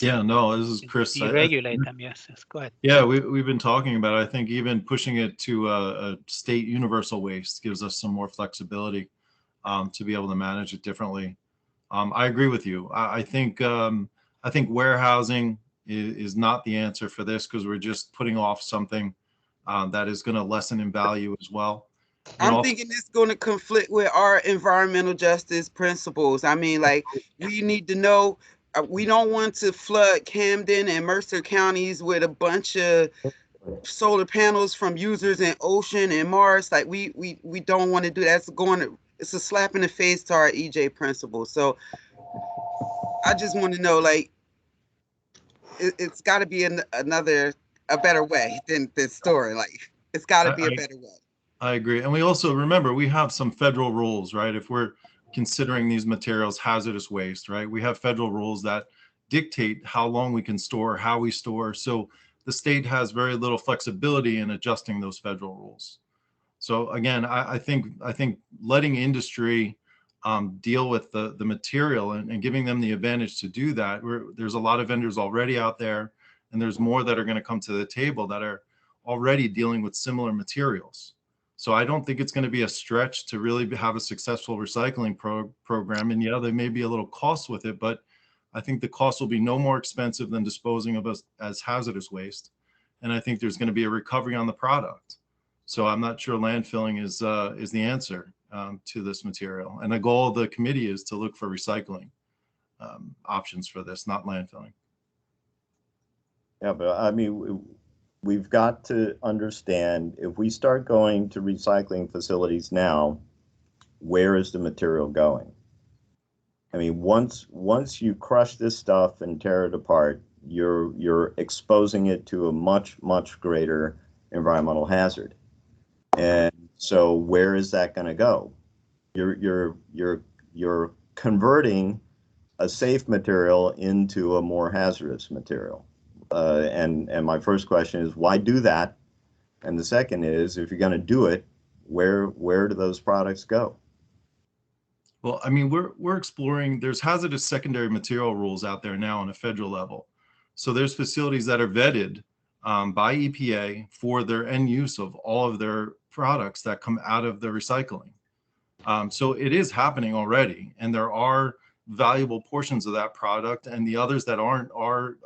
Yeah, no, this is Chris. Deregulate them, yes. Go ahead. Yeah, we've been talking about it. I think even pushing it to a state universal waste gives us some more flexibility to be able to manage it differently. I agree with you. I think warehousing is not the answer for this, because we're just putting off something that is going to lessen in value as well. I'm thinking it's going to conflict with our environmental justice principles. I mean, like, we need to know, we don't want to flood Camden and Mercer counties with a bunch of solar panels from users in Ocean and Mars. Like, we don't want to do that. It's a slap in the face to our EJ principles. So I just want to know, like, it's got to be a better way than storing. Like, it's got to be a better way. I agree. And we also, remember, we have some federal rules, right? If we're considering these materials hazardous waste, right? We have federal rules that dictate how long we can store, how we store. So the state has very little flexibility in adjusting those federal rules. So again, I think letting industry deal with the material and giving them the advantage to do that. There's a lot of vendors already out there, and there's more that are going to come to the table that are already dealing with similar materials. So I don't think it's going to be a stretch to really have a successful recycling program. And yeah, there may be a little cost with it, but I think the cost will be no more expensive than disposing of us as hazardous waste. And I think there's going to be a recovery on the product. So I'm not sure landfilling is the answer to this material. And the goal of the committee is to look for recycling options for this, not landfilling. Yeah, but I mean, we've got to understand, if we start going to recycling facilities now, where is the material going? I mean, once you crush this stuff and tear it apart, you're exposing it to a much greater environmental hazard. And so where is that going to go? You're converting a safe material into a more hazardous material. And my first question is, why do that? And the second is, if you're going to do it, where do those products go? Well, I mean, we're exploring, there's hazardous secondary material rules out there now on a federal level. So there's facilities that are vetted by EPA for their end use of all of their products that come out of the recycling. So it is happening already, and there are valuable portions of that product, and the others that aren't are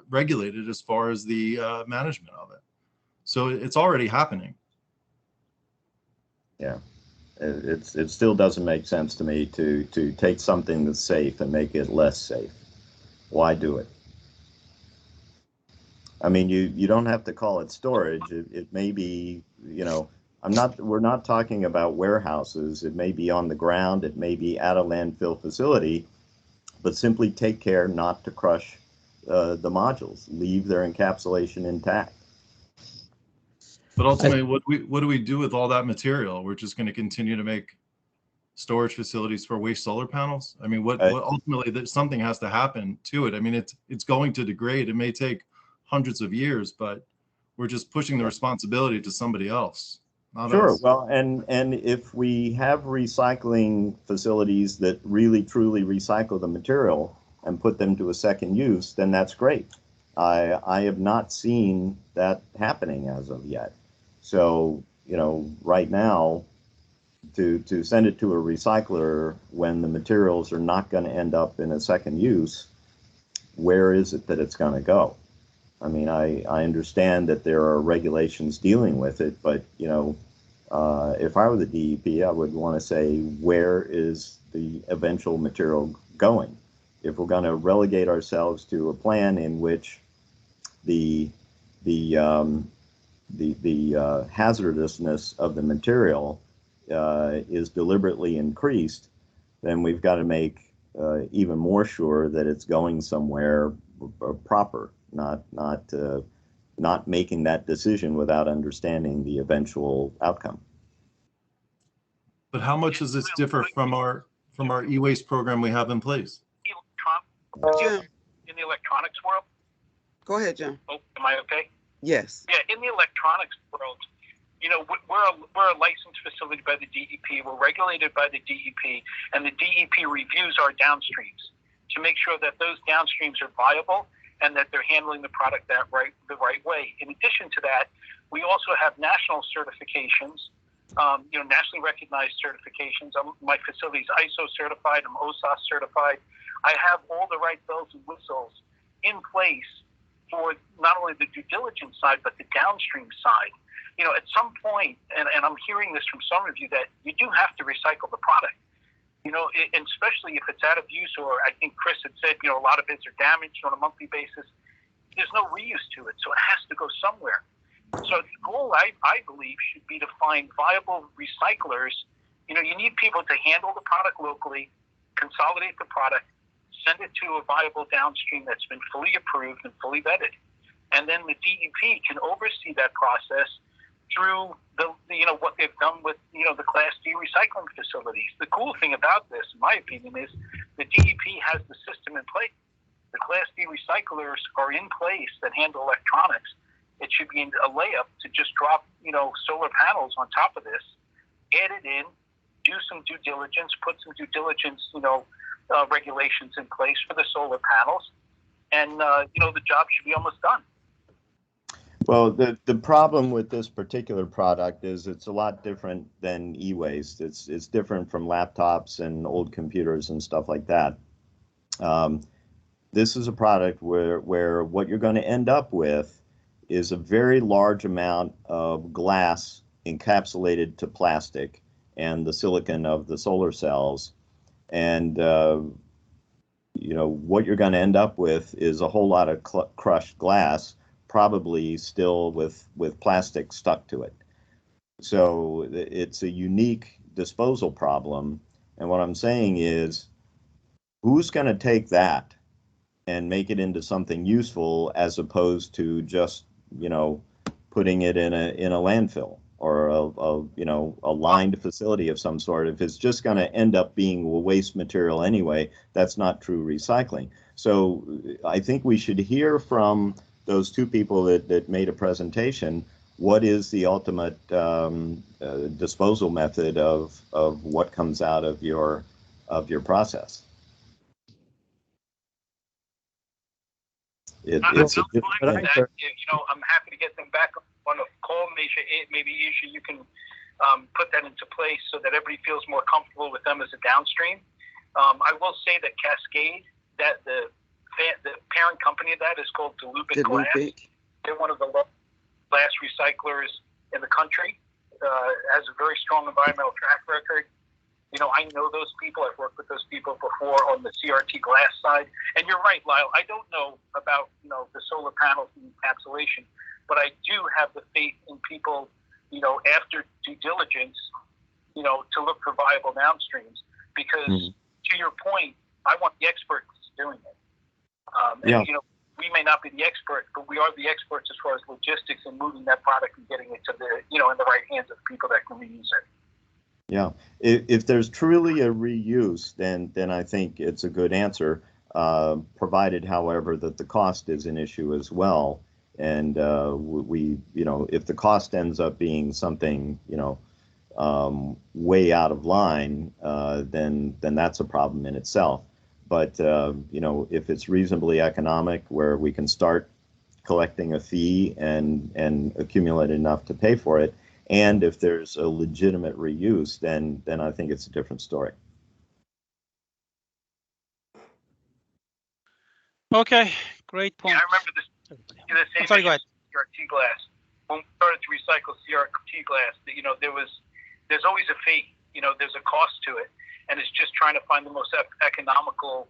regulated as far as the management of it. So it's already happening. Yeah, it still doesn't make sense to me to take something that's safe and make it less safe. Why do it? I mean, you don't have to call it storage. It may be, you know, we're not talking about warehouses. It may be on the ground. It may be at a landfill facility, but simply take care not to crush the modules. Leave their encapsulation intact. But ultimately, what do we do with all that material? We're just going to continue to make storage facilities for waste solar panels? I mean, what ultimately something has to happen to it. I mean, it's going to degrade. It may take hundreds of years, but we're just pushing the responsibility to somebody else, not Sure. us. Well, and if we have recycling facilities that really truly recycle the material and put them to a second use, then that's great. I have not seen that happening as of yet. So, you know, right now, to send it to a recycler when the materials are not going to end up in a second use, where is it that it's going to go? I mean, I understand that there are regulations dealing with it, but, you know, if I were the DEP, I would want to say, where is the eventual material going? If we're going to relegate ourselves to a plan in which the hazardousness of the material is deliberately increased, then we've got to make even more sure that it's going somewhere proper, not making that decision without understanding the eventual outcome. But how much does this differ from our e-waste program we have in place? Jim, In the electronics world. go ahead, Jim. Oh, am I okay? Yes. Yeah, in the electronics world, you know, we're a licensed facility by the DEP. We're regulated by the DEP, and the DEP reviews our downstreams to make sure that those downstreams are viable and that they're handling the product the right way. In addition to that, we also have national certifications, you know, nationally recognized certifications. My facility is ISO certified. I'm OSAS certified. I have all the right bells and whistles in place for not only the due diligence side, but the downstream side. You know, at some point, and I'm hearing this from some of you, that you do have to recycle the product. You know, and especially if it's out of use, or I think Chris had said, you know, a lot of bids are damaged on a monthly basis. There's no reuse to it, so it has to go somewhere. So the goal, I believe, should be to find viable recyclers. You know, you need people to handle the product locally, consolidate the product, send it to a viable downstream that's been fully approved and fully vetted. And then the DEP can oversee that process through you know, what they've done with, you know, the Class D recycling facilities. The cool thing about this, in my opinion, is the DEP has the system in place. The Class D recyclers are in place that handle electronics. It should be a layup to just drop, you know, solar panels on top of this, add it in, do some due diligence, put some due diligence, you know, regulations in place for the solar panels, and you know, the job should be almost done. Well, the problem with this particular product is it's a lot different than e-waste. It's different from laptops and old computers and stuff like that. This is a product where what you're going to end up with is a very large amount of glass encapsulated to plastic and the silicon of the solar cells. And, you know, what you're going to end up with is a whole lot of crushed glass, probably still with plastic stuck to it. So it's a unique disposal problem. And what I'm saying is, who's going to take that and make it into something useful as opposed to just, you know, putting it in a landfill or a lined facility of some sort? If it's just going to end up being waste material anyway, that's not true recycling. So I think we should hear from those two people that made a presentation. What is the ultimate disposal method of what comes out of your process? It's a I'm different fine with thing. that. I'm happy to get them back on a call. Maybe Isha, you can put that into place so that everybody feels more comfortable with them as a downstream. I will say that Cascade, that the parent company of that is called Deliverables Glass. They're one of the largest glass recyclers in the country. Has a very strong environmental track record. I know those people. I've worked with those people before on the CRT glass side. And you're right, Lyle. I don't know about the solar panels and encapsulation, but I do have the faith in people, after due diligence, to look for viable downstreams. Because to your point, I want the experts doing it. And we may not be the expert, but we are the experts as far as logistics and moving that product and getting it to the in the right hands of the people that can reuse it. Yeah, if there's truly a reuse, then I think it's a good answer, provided, however, that the cost is an issue as well. And if the cost ends up being something, way out of line, then that's a problem in itself. But, if it's reasonably economic where we can start collecting a fee and accumulate enough to pay for it, and if there's a legitimate reuse, then I think it's a different story. Okay, great point. Yeah, I remember the same sorry, go ahead. CRT glass. When we started to recycle CRT glass, there's always a fee. There's a cost to it, and it's just trying to find the most economical,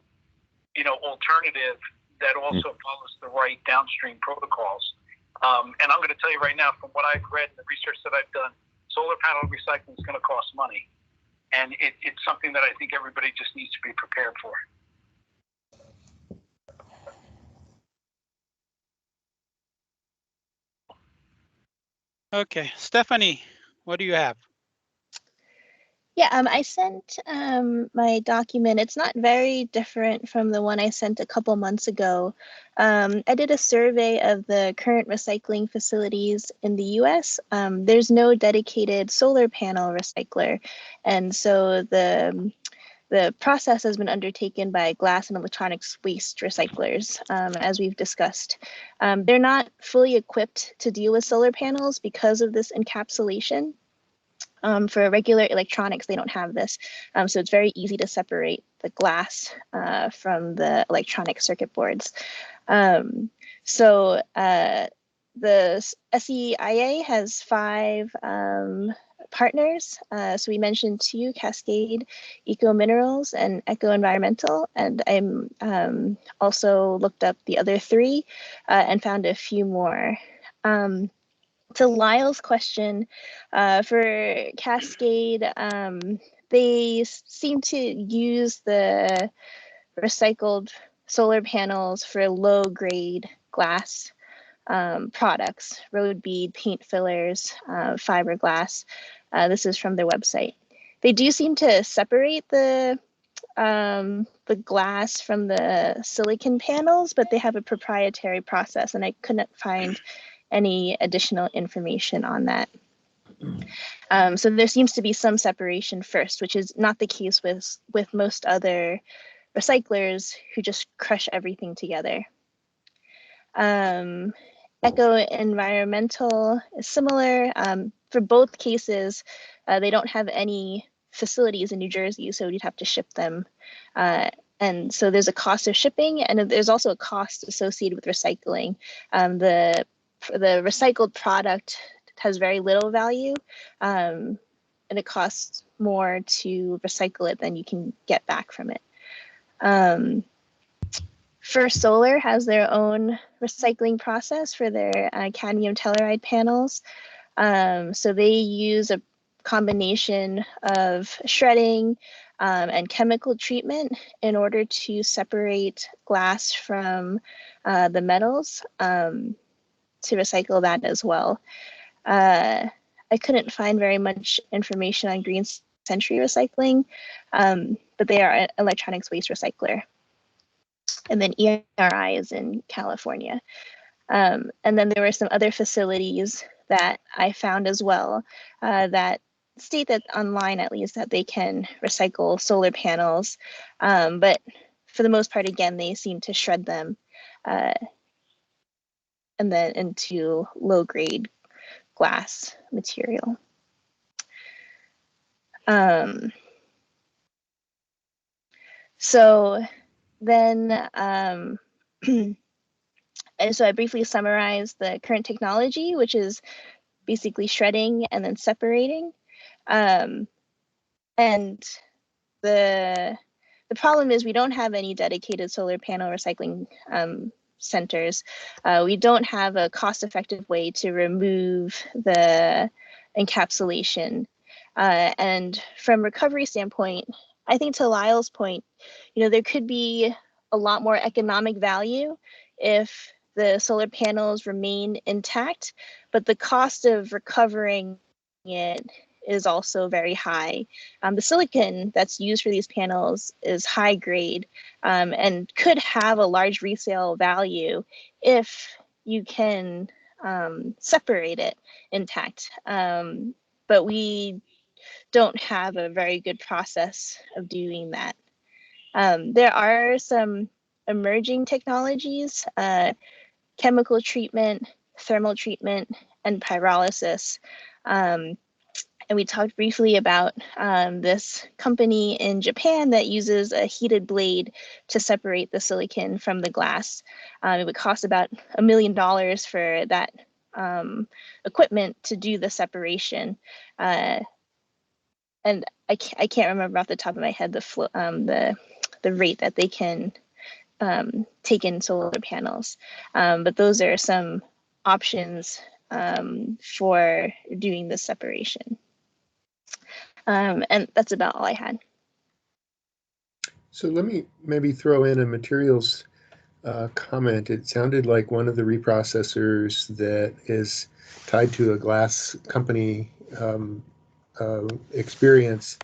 alternative that also follows the right downstream protocols. And I'm going to tell you right now, from what I've read and the research that I've done, solar panel recycling is going to cost money, and it's something that I think everybody just needs to be prepared for. Okay, Stephanie, what do you have? Yeah, I sent my document. It's not very different from the one I sent a couple months ago. I did a survey of the current recycling facilities in the US. There's no dedicated solar panel recycler. And so the process has been undertaken by glass and electronics waste recyclers, as we've discussed. They're not fully equipped to deal with solar panels because of this encapsulation. For regular electronics, they don't have this. So it's very easy to separate the glass from the electronic circuit boards. So the SEIA has 5 partners. So we mentioned 2, Cascade, Eco Minerals, and Eco Environmental. And I'm also looked up the other 3 and found a few more. To Lyle's question, for Cascade, they seem to use the recycled solar panels for low-grade glass products, road bead, paint fillers, fiberglass. This is from their website. They do seem to separate the glass from the silicon panels, but they have a proprietary process, and I couldn't find any additional information on that. So there seems to be some separation first, which is not the case with most other recyclers who just crush everything together. Eco Environmental is similar. For both cases, they don't have any facilities in New Jersey, so you'd have to ship them. And so there's a cost of shipping, and there's also a cost associated with recycling. The recycled product has very little value, and it costs more to recycle it than you can get back from it. First Solar has their own recycling process for their cadmium telluride panels. So they use a combination of shredding and chemical treatment in order to separate glass from the metals. To recycle that as well. I couldn't find very much information on Green Century Recycling, but they are an electronics waste recycler. And then ERI is in California. And then there were some other facilities that I found as well that state that online, at least, that they can recycle solar panels. But for the most part, again, they seem to shred them. and then into low grade glass material. So then, and so I briefly summarized the current technology, which is basically shredding and then separating. And the problem is we don't have any dedicated solar panel recycling centers. We don't have a cost-effective way to remove the encapsulation. And from recovery standpoint, I think to Lyle's point, there could be a lot more economic value if the solar panels remain intact, but the cost of recovering it is also very high. The silicon that's used for these panels is high grade and could have a large resale value if you can separate it intact. But we don't have a very good process of doing that. There are some emerging technologies, chemical treatment, thermal treatment, and pyrolysis. And we talked briefly about this company in Japan that uses a heated blade to separate the silicon from the glass. It would cost about $1 million for that equipment to do the separation. And I can't remember off the top of my head the rate that they can take in solar panels. But those are some options for doing the separation. And that's about all I had. So let me maybe throw in a materials comment. It sounded like one of the reprocessors that is tied to a glass company experience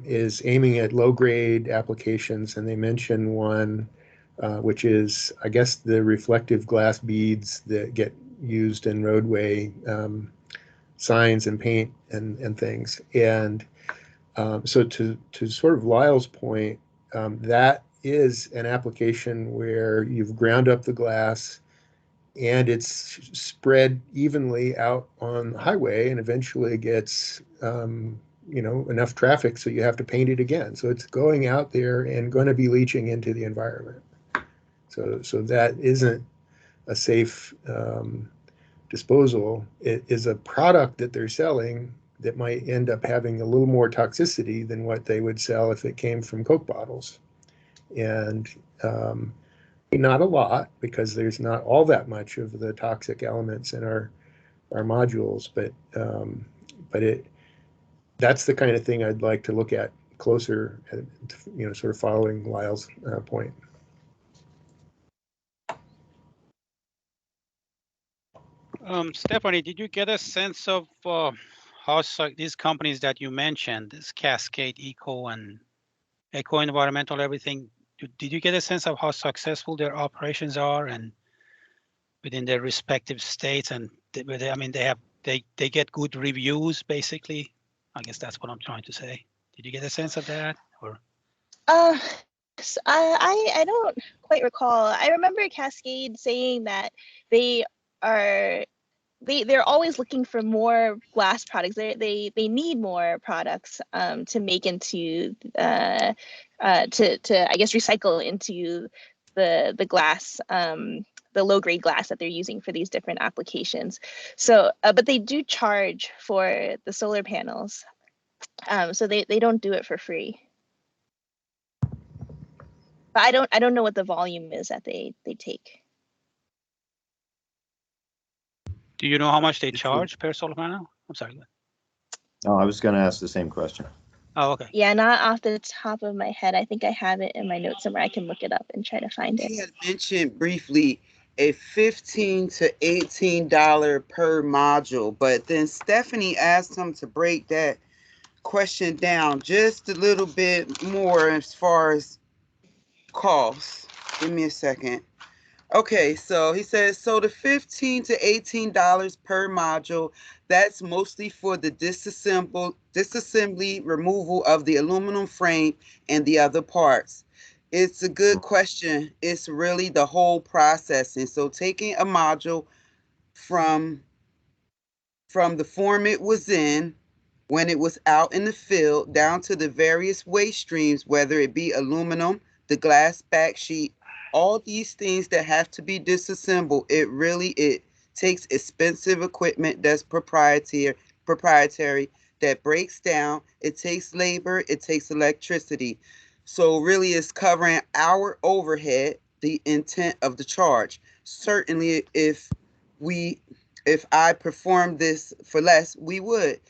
is aiming at low-grade applications, and they mention one which is, I guess, the reflective glass beads that get used in roadway signs and paint and things. And so to sort of Lyle's point, that is an application where you've ground up the glass and it's spread evenly out on the highway, and eventually it gets enough traffic so you have to paint it again. So it's going out there and going to be leaching into the environment. So that isn't a safe disposal. It is a product that they're selling that might end up having a little more toxicity than what they would sell if it came from Coke bottles. And not a lot, because there's not all that much of the toxic elements in our modules, but that's the kind of thing I'd like to look at closer, sort of following Lyle's point. Stephanie, did you get a sense of how these companies that you mentioned, this Cascade Eco and Eco Environmental, everything, did you get a sense of how successful their operations are and within their respective states? And they get good reviews, basically. I guess that's what I'm trying to say. Did you get a sense of that, or? I don't quite recall. I remember Cascade saying that they're always looking for more glass products. They need more products to make into to I guess recycle into the glass, the low grade glass that they're using for these different applications. So but they do charge for the solar panels. So they don't do it for free. But I don't know what the volume is that they take. Do you know how much they charge per solar panel? I'm sorry. Oh, I was going to ask the same question. Oh, okay. Yeah, not off the top of my head. I think I have it in my notes somewhere. I can look it up and try to find it. He had mentioned briefly a $15 to $18 per module, but then Stephanie asked him to break that question down just a little bit more as far as costs. Give me a second. Okay, so he says, so the $15 to $18 per module, that's mostly for the disassembly, removal of the aluminum frame and the other parts. It's a good question. It's really the whole processing. So taking a module from the form it was in when it was out in the field down to the various waste streams, whether it be aluminum, the glass back sheet, all these things that have to be disassembled. It takes expensive equipment that's proprietary that breaks down. It takes labor, it takes electricity. So really it's covering our overhead, the intent of the charge. Certainly we if I performed this for less, we would.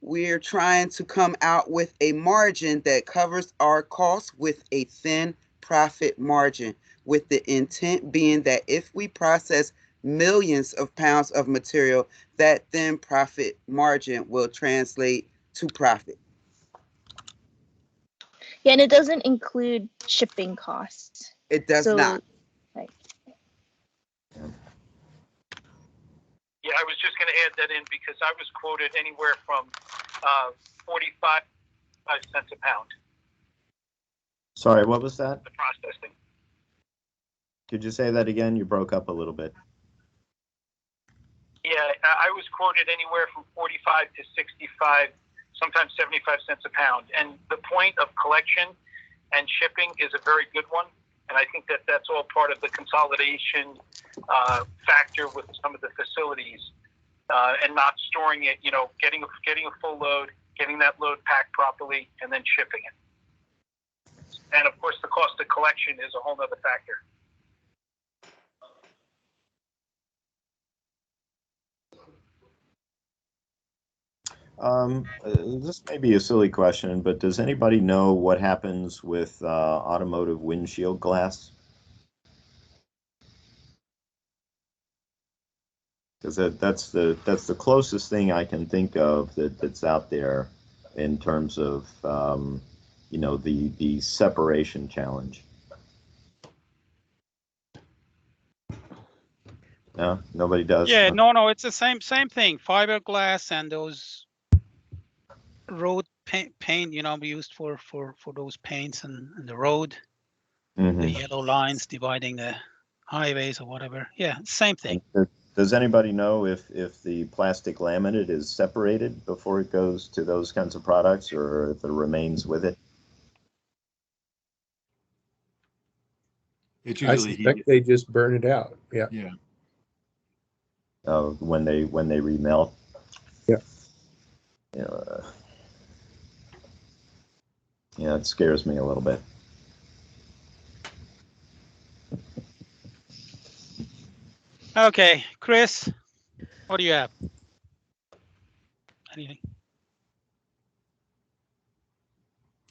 We're trying to come out with a margin that covers our costs with a thin profit margin, with the intent being that if we process millions of pounds of material, that thin profit margin will translate to profit. Yeah, and it doesn't include shipping costs. It does not. Right. Yeah, I was just going to add that in because I was quoted anywhere from 45 cents a pound. Sorry, what was that? The processing. Could you say that again? You broke up a little bit. Yeah, I was quoted anywhere from 45 to 65, sometimes 75 cents a pound. And the point of collection and shipping is a very good one. And I think that that's all part of the consolidation factor with some of the facilities and not storing it, getting a full load, getting that load packed properly, and then shipping it. And of course, the cost of collection is a whole other factor. This may be a silly question, but does anybody know what happens with automotive windshield glass? Because that's the closest thing I can think of that's out there in terms of the separation challenge. No, nobody does. Yeah, no, it's the same thing. Fiberglass and those road paint, used for those paints and the road, the yellow lines dividing the highways or whatever. Yeah, same thing. Does anybody know if the plastic laminate is separated before it goes to those kinds of products, or if it remains with it? It's I usually suspect heat. they just burn it out. Yeah. Yeah. When they remelt. Yeah. Yeah, it scares me a little bit. Okay, Chris, what do you have? Anything?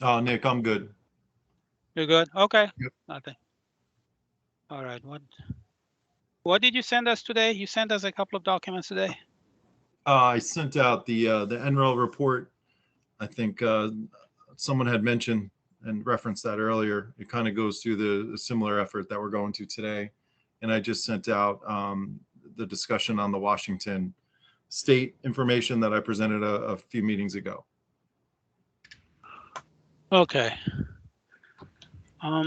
Oh, Nick, I'm good. You're good? Okay. Yep. Nothing. All right. What did you send us today? You sent us a couple of documents today. I sent out the NREL report. I think someone had mentioned and referenced that earlier. It kind of goes through the similar effort that we're going to today. And I just sent out the discussion on the Washington state information that I presented a few meetings ago. Okay. Now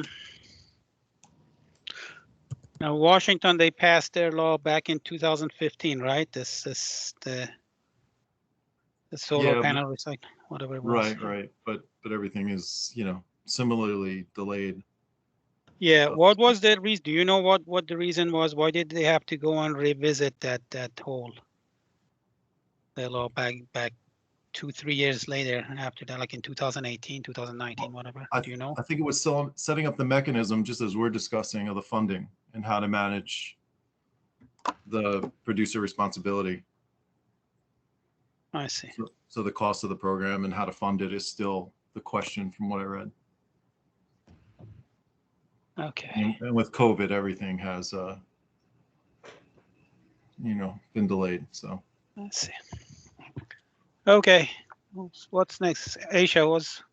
Washington, they passed their law back in 2015, right? The solar panel recycling, whatever it was. Right. But everything is, similarly delayed. Yeah. What was the reason? Do you know what the reason was? Why did they have to go and revisit that whole the law back 2-3 years later after that, like in 2018, 2019, whatever? Do you know? I think it was still setting up the mechanism, just as we're discussing, of the funding and how to manage the producer responsibility. I see. So the cost of the program and how to fund it is still the question from what I read. Okay. And with COVID, everything has, been delayed. So Let's see. Okay. What's next? Aisha,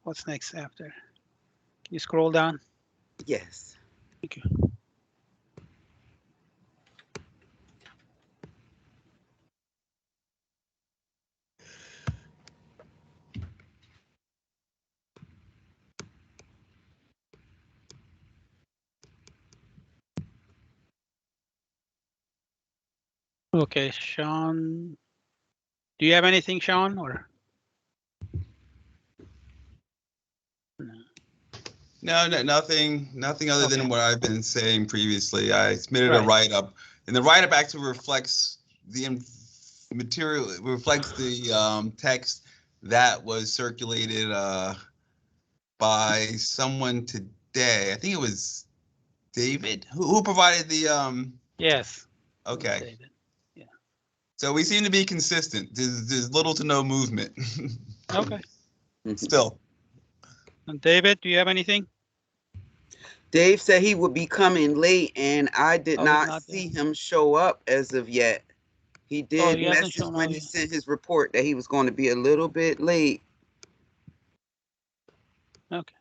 what's next after? Can you scroll down? Yes. Thank you. Okay, Sean. Do you have anything, Sean, or? No, nothing other than Okay. what I've been saying previously. I submitted a Right. write-up, and the write-up actually reflects the material, reflects the text that was circulated by someone today. I think it was David who provided the. Yes. Okay. David. Yeah. So we seem to be consistent. There's little to no movement. Okay. Still. And David, do you have anything? Dave said he would be coming late, and I did Oh, he's not not there. see him show up as of yet. He did he hasn't message shown when up he yet. sent his report that he was going to be a little bit late. Okay.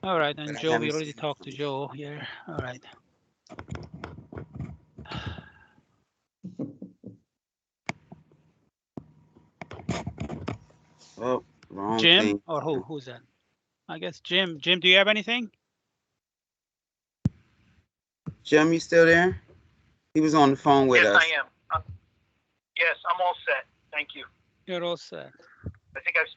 All right, But and I Joe, we haven't already seen him. talked to Joe here. All right. Oh, wrong Jim, thing. or who? Who's that? I guess Jim. Jim, do you have anything? Jim, you still there? He was on the phone with Yes, us. I am. Yes, I'm all set. Thank you. You're all set. I think I've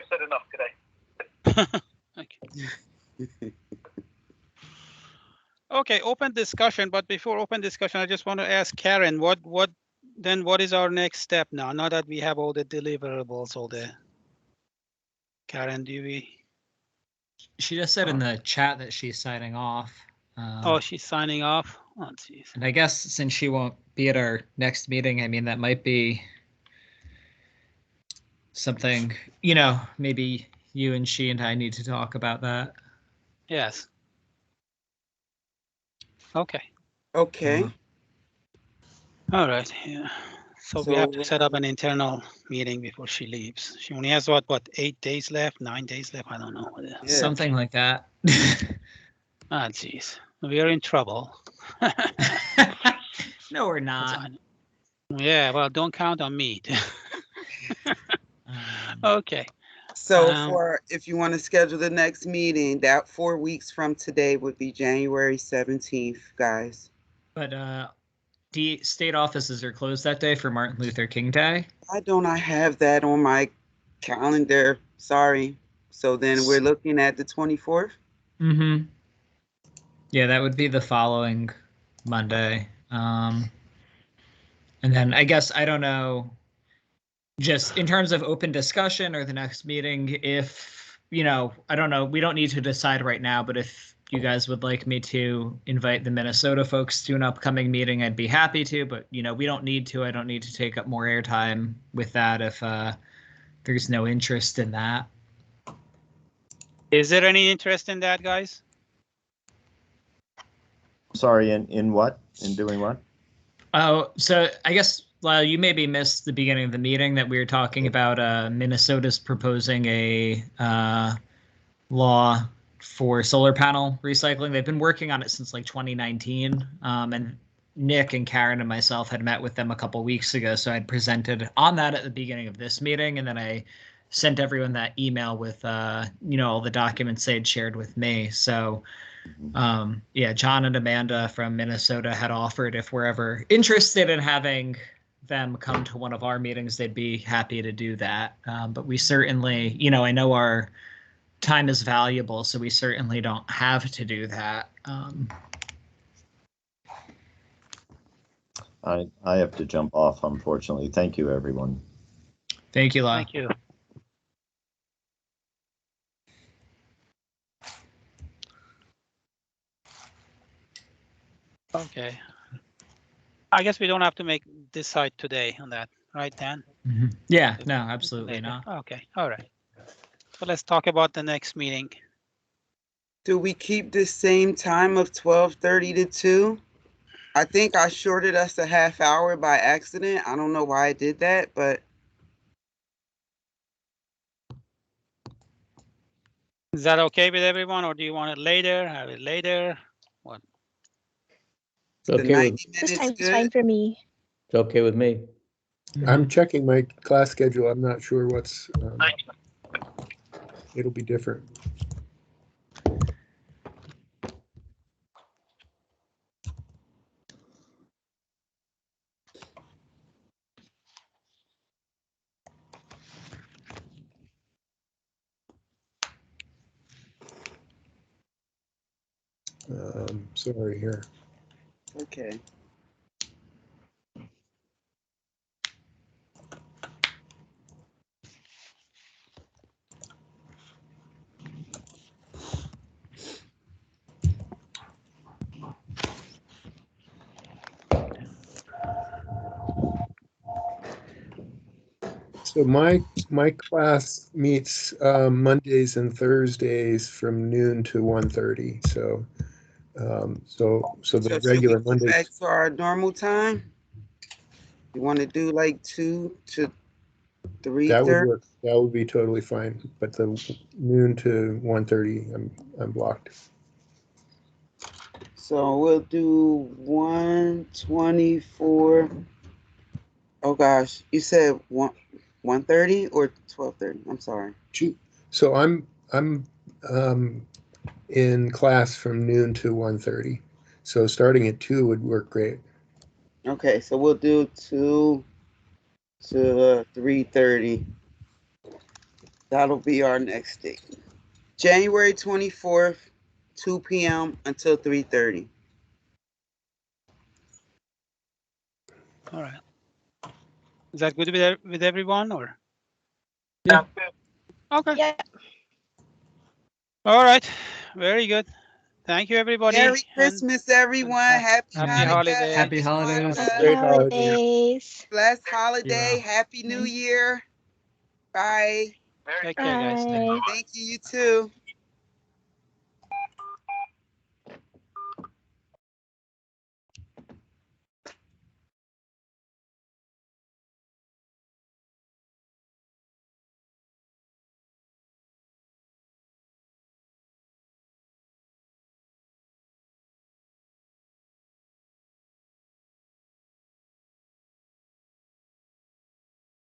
said enough today. Okay. Okay, open discussion. But before open discussion, I just want to ask Karen, what is our next step now? Now that we have all the deliverables, all the. Karen, do we? She just said in the chat that she's signing off. Oh, she's signing off. Oh, jeez. And I guess since she won't be at our next meeting, I mean, that might be something, maybe you and she and I need to talk about that. Yes. Okay. Okay. All right. Yeah. So we have to set up an internal meeting before she leaves. She only has what 8 days left, 9 days left. I don't know. Yeah. Something like that. Ah, jeez. We are in trouble. No, we're not. Yeah, well, don't count on me. Okay. So if you want to schedule the next meeting, that 4 weeks from today would be January 17th, guys. But the state offices are closed that day for Martin Luther King Day. Why don't I have that on my calendar? Sorry. So then we're looking at the 24th? Mm-hmm. Yeah, that would be the following Monday. And then I guess, I don't know, just in terms of open discussion or the next meeting, if, I don't know, we don't need to decide right now, but if you guys would like me to invite the Minnesota folks to an upcoming meeting, I'd be happy to, but, we don't need to. I don't need to take up more airtime with that if there's no interest in that. Is there any interest in that, guys? Sorry, in what? In doing what? Oh, so I guess, well, you maybe missed the beginning of the meeting that we were talking about Minnesota's proposing a law for solar panel recycling. They've been working on it since like 2019. And Nick and Karen and myself had met with them a couple weeks ago. So I'd presented on that at the beginning of this meeting. And then I sent everyone that email with, all the documents they'd shared with me. So John and Amanda from Minnesota had offered if we're ever interested in having them come to one of our meetings, they'd be happy to do that. But we certainly, I know our time is valuable, so we certainly don't have to do that. I have to jump off, unfortunately. Thank you, everyone. Thank you, La. Thank you. Okay. I guess we don't have to decide today on that, right, Dan? Mm-hmm. Yeah, no, absolutely not. Okay, all right. So let's talk about the next meeting. Do we keep the same time of 12:30 to 2? I think I shorted us a half hour by accident. I don't know why I did that, but. Is that okay with everyone, or do you want it later? Have it later? What? It's okay. 90 minutes This time's good? fine for me. It's okay with me. I'm checking my class schedule. I'm not sure what's, it'll be different. Sorry here. Okay. So my class meets Mondays and Thursdays from noon to 1:30. So so So the should we regular go back Mondays, to our normal time? You want to do like 2 to that would 3:30? work. That would be totally fine. But the noon to 1:30, I'm blocked. So we'll do 124. Oh gosh, you said 1:30 or 12:30? I'm sorry. So I'm in class from noon to 1:30. So starting at 2 would work great. Okay, so we'll do 2 to 3:30. That'll be our next date. January 24th, 2 p.m. until 3:30. All right. Is that good with everyone or? Yeah. Okay. Yeah. All right. Very good. Thank you, everybody. Merry and Christmas, everyone. Happy happy Hanukkah. holidays. Happy holidays. Happy Great holiday. holidays. Blessed holiday. Yeah. Happy New Year. Bye. Merry Take care, guys. Bye. Thank you, you too.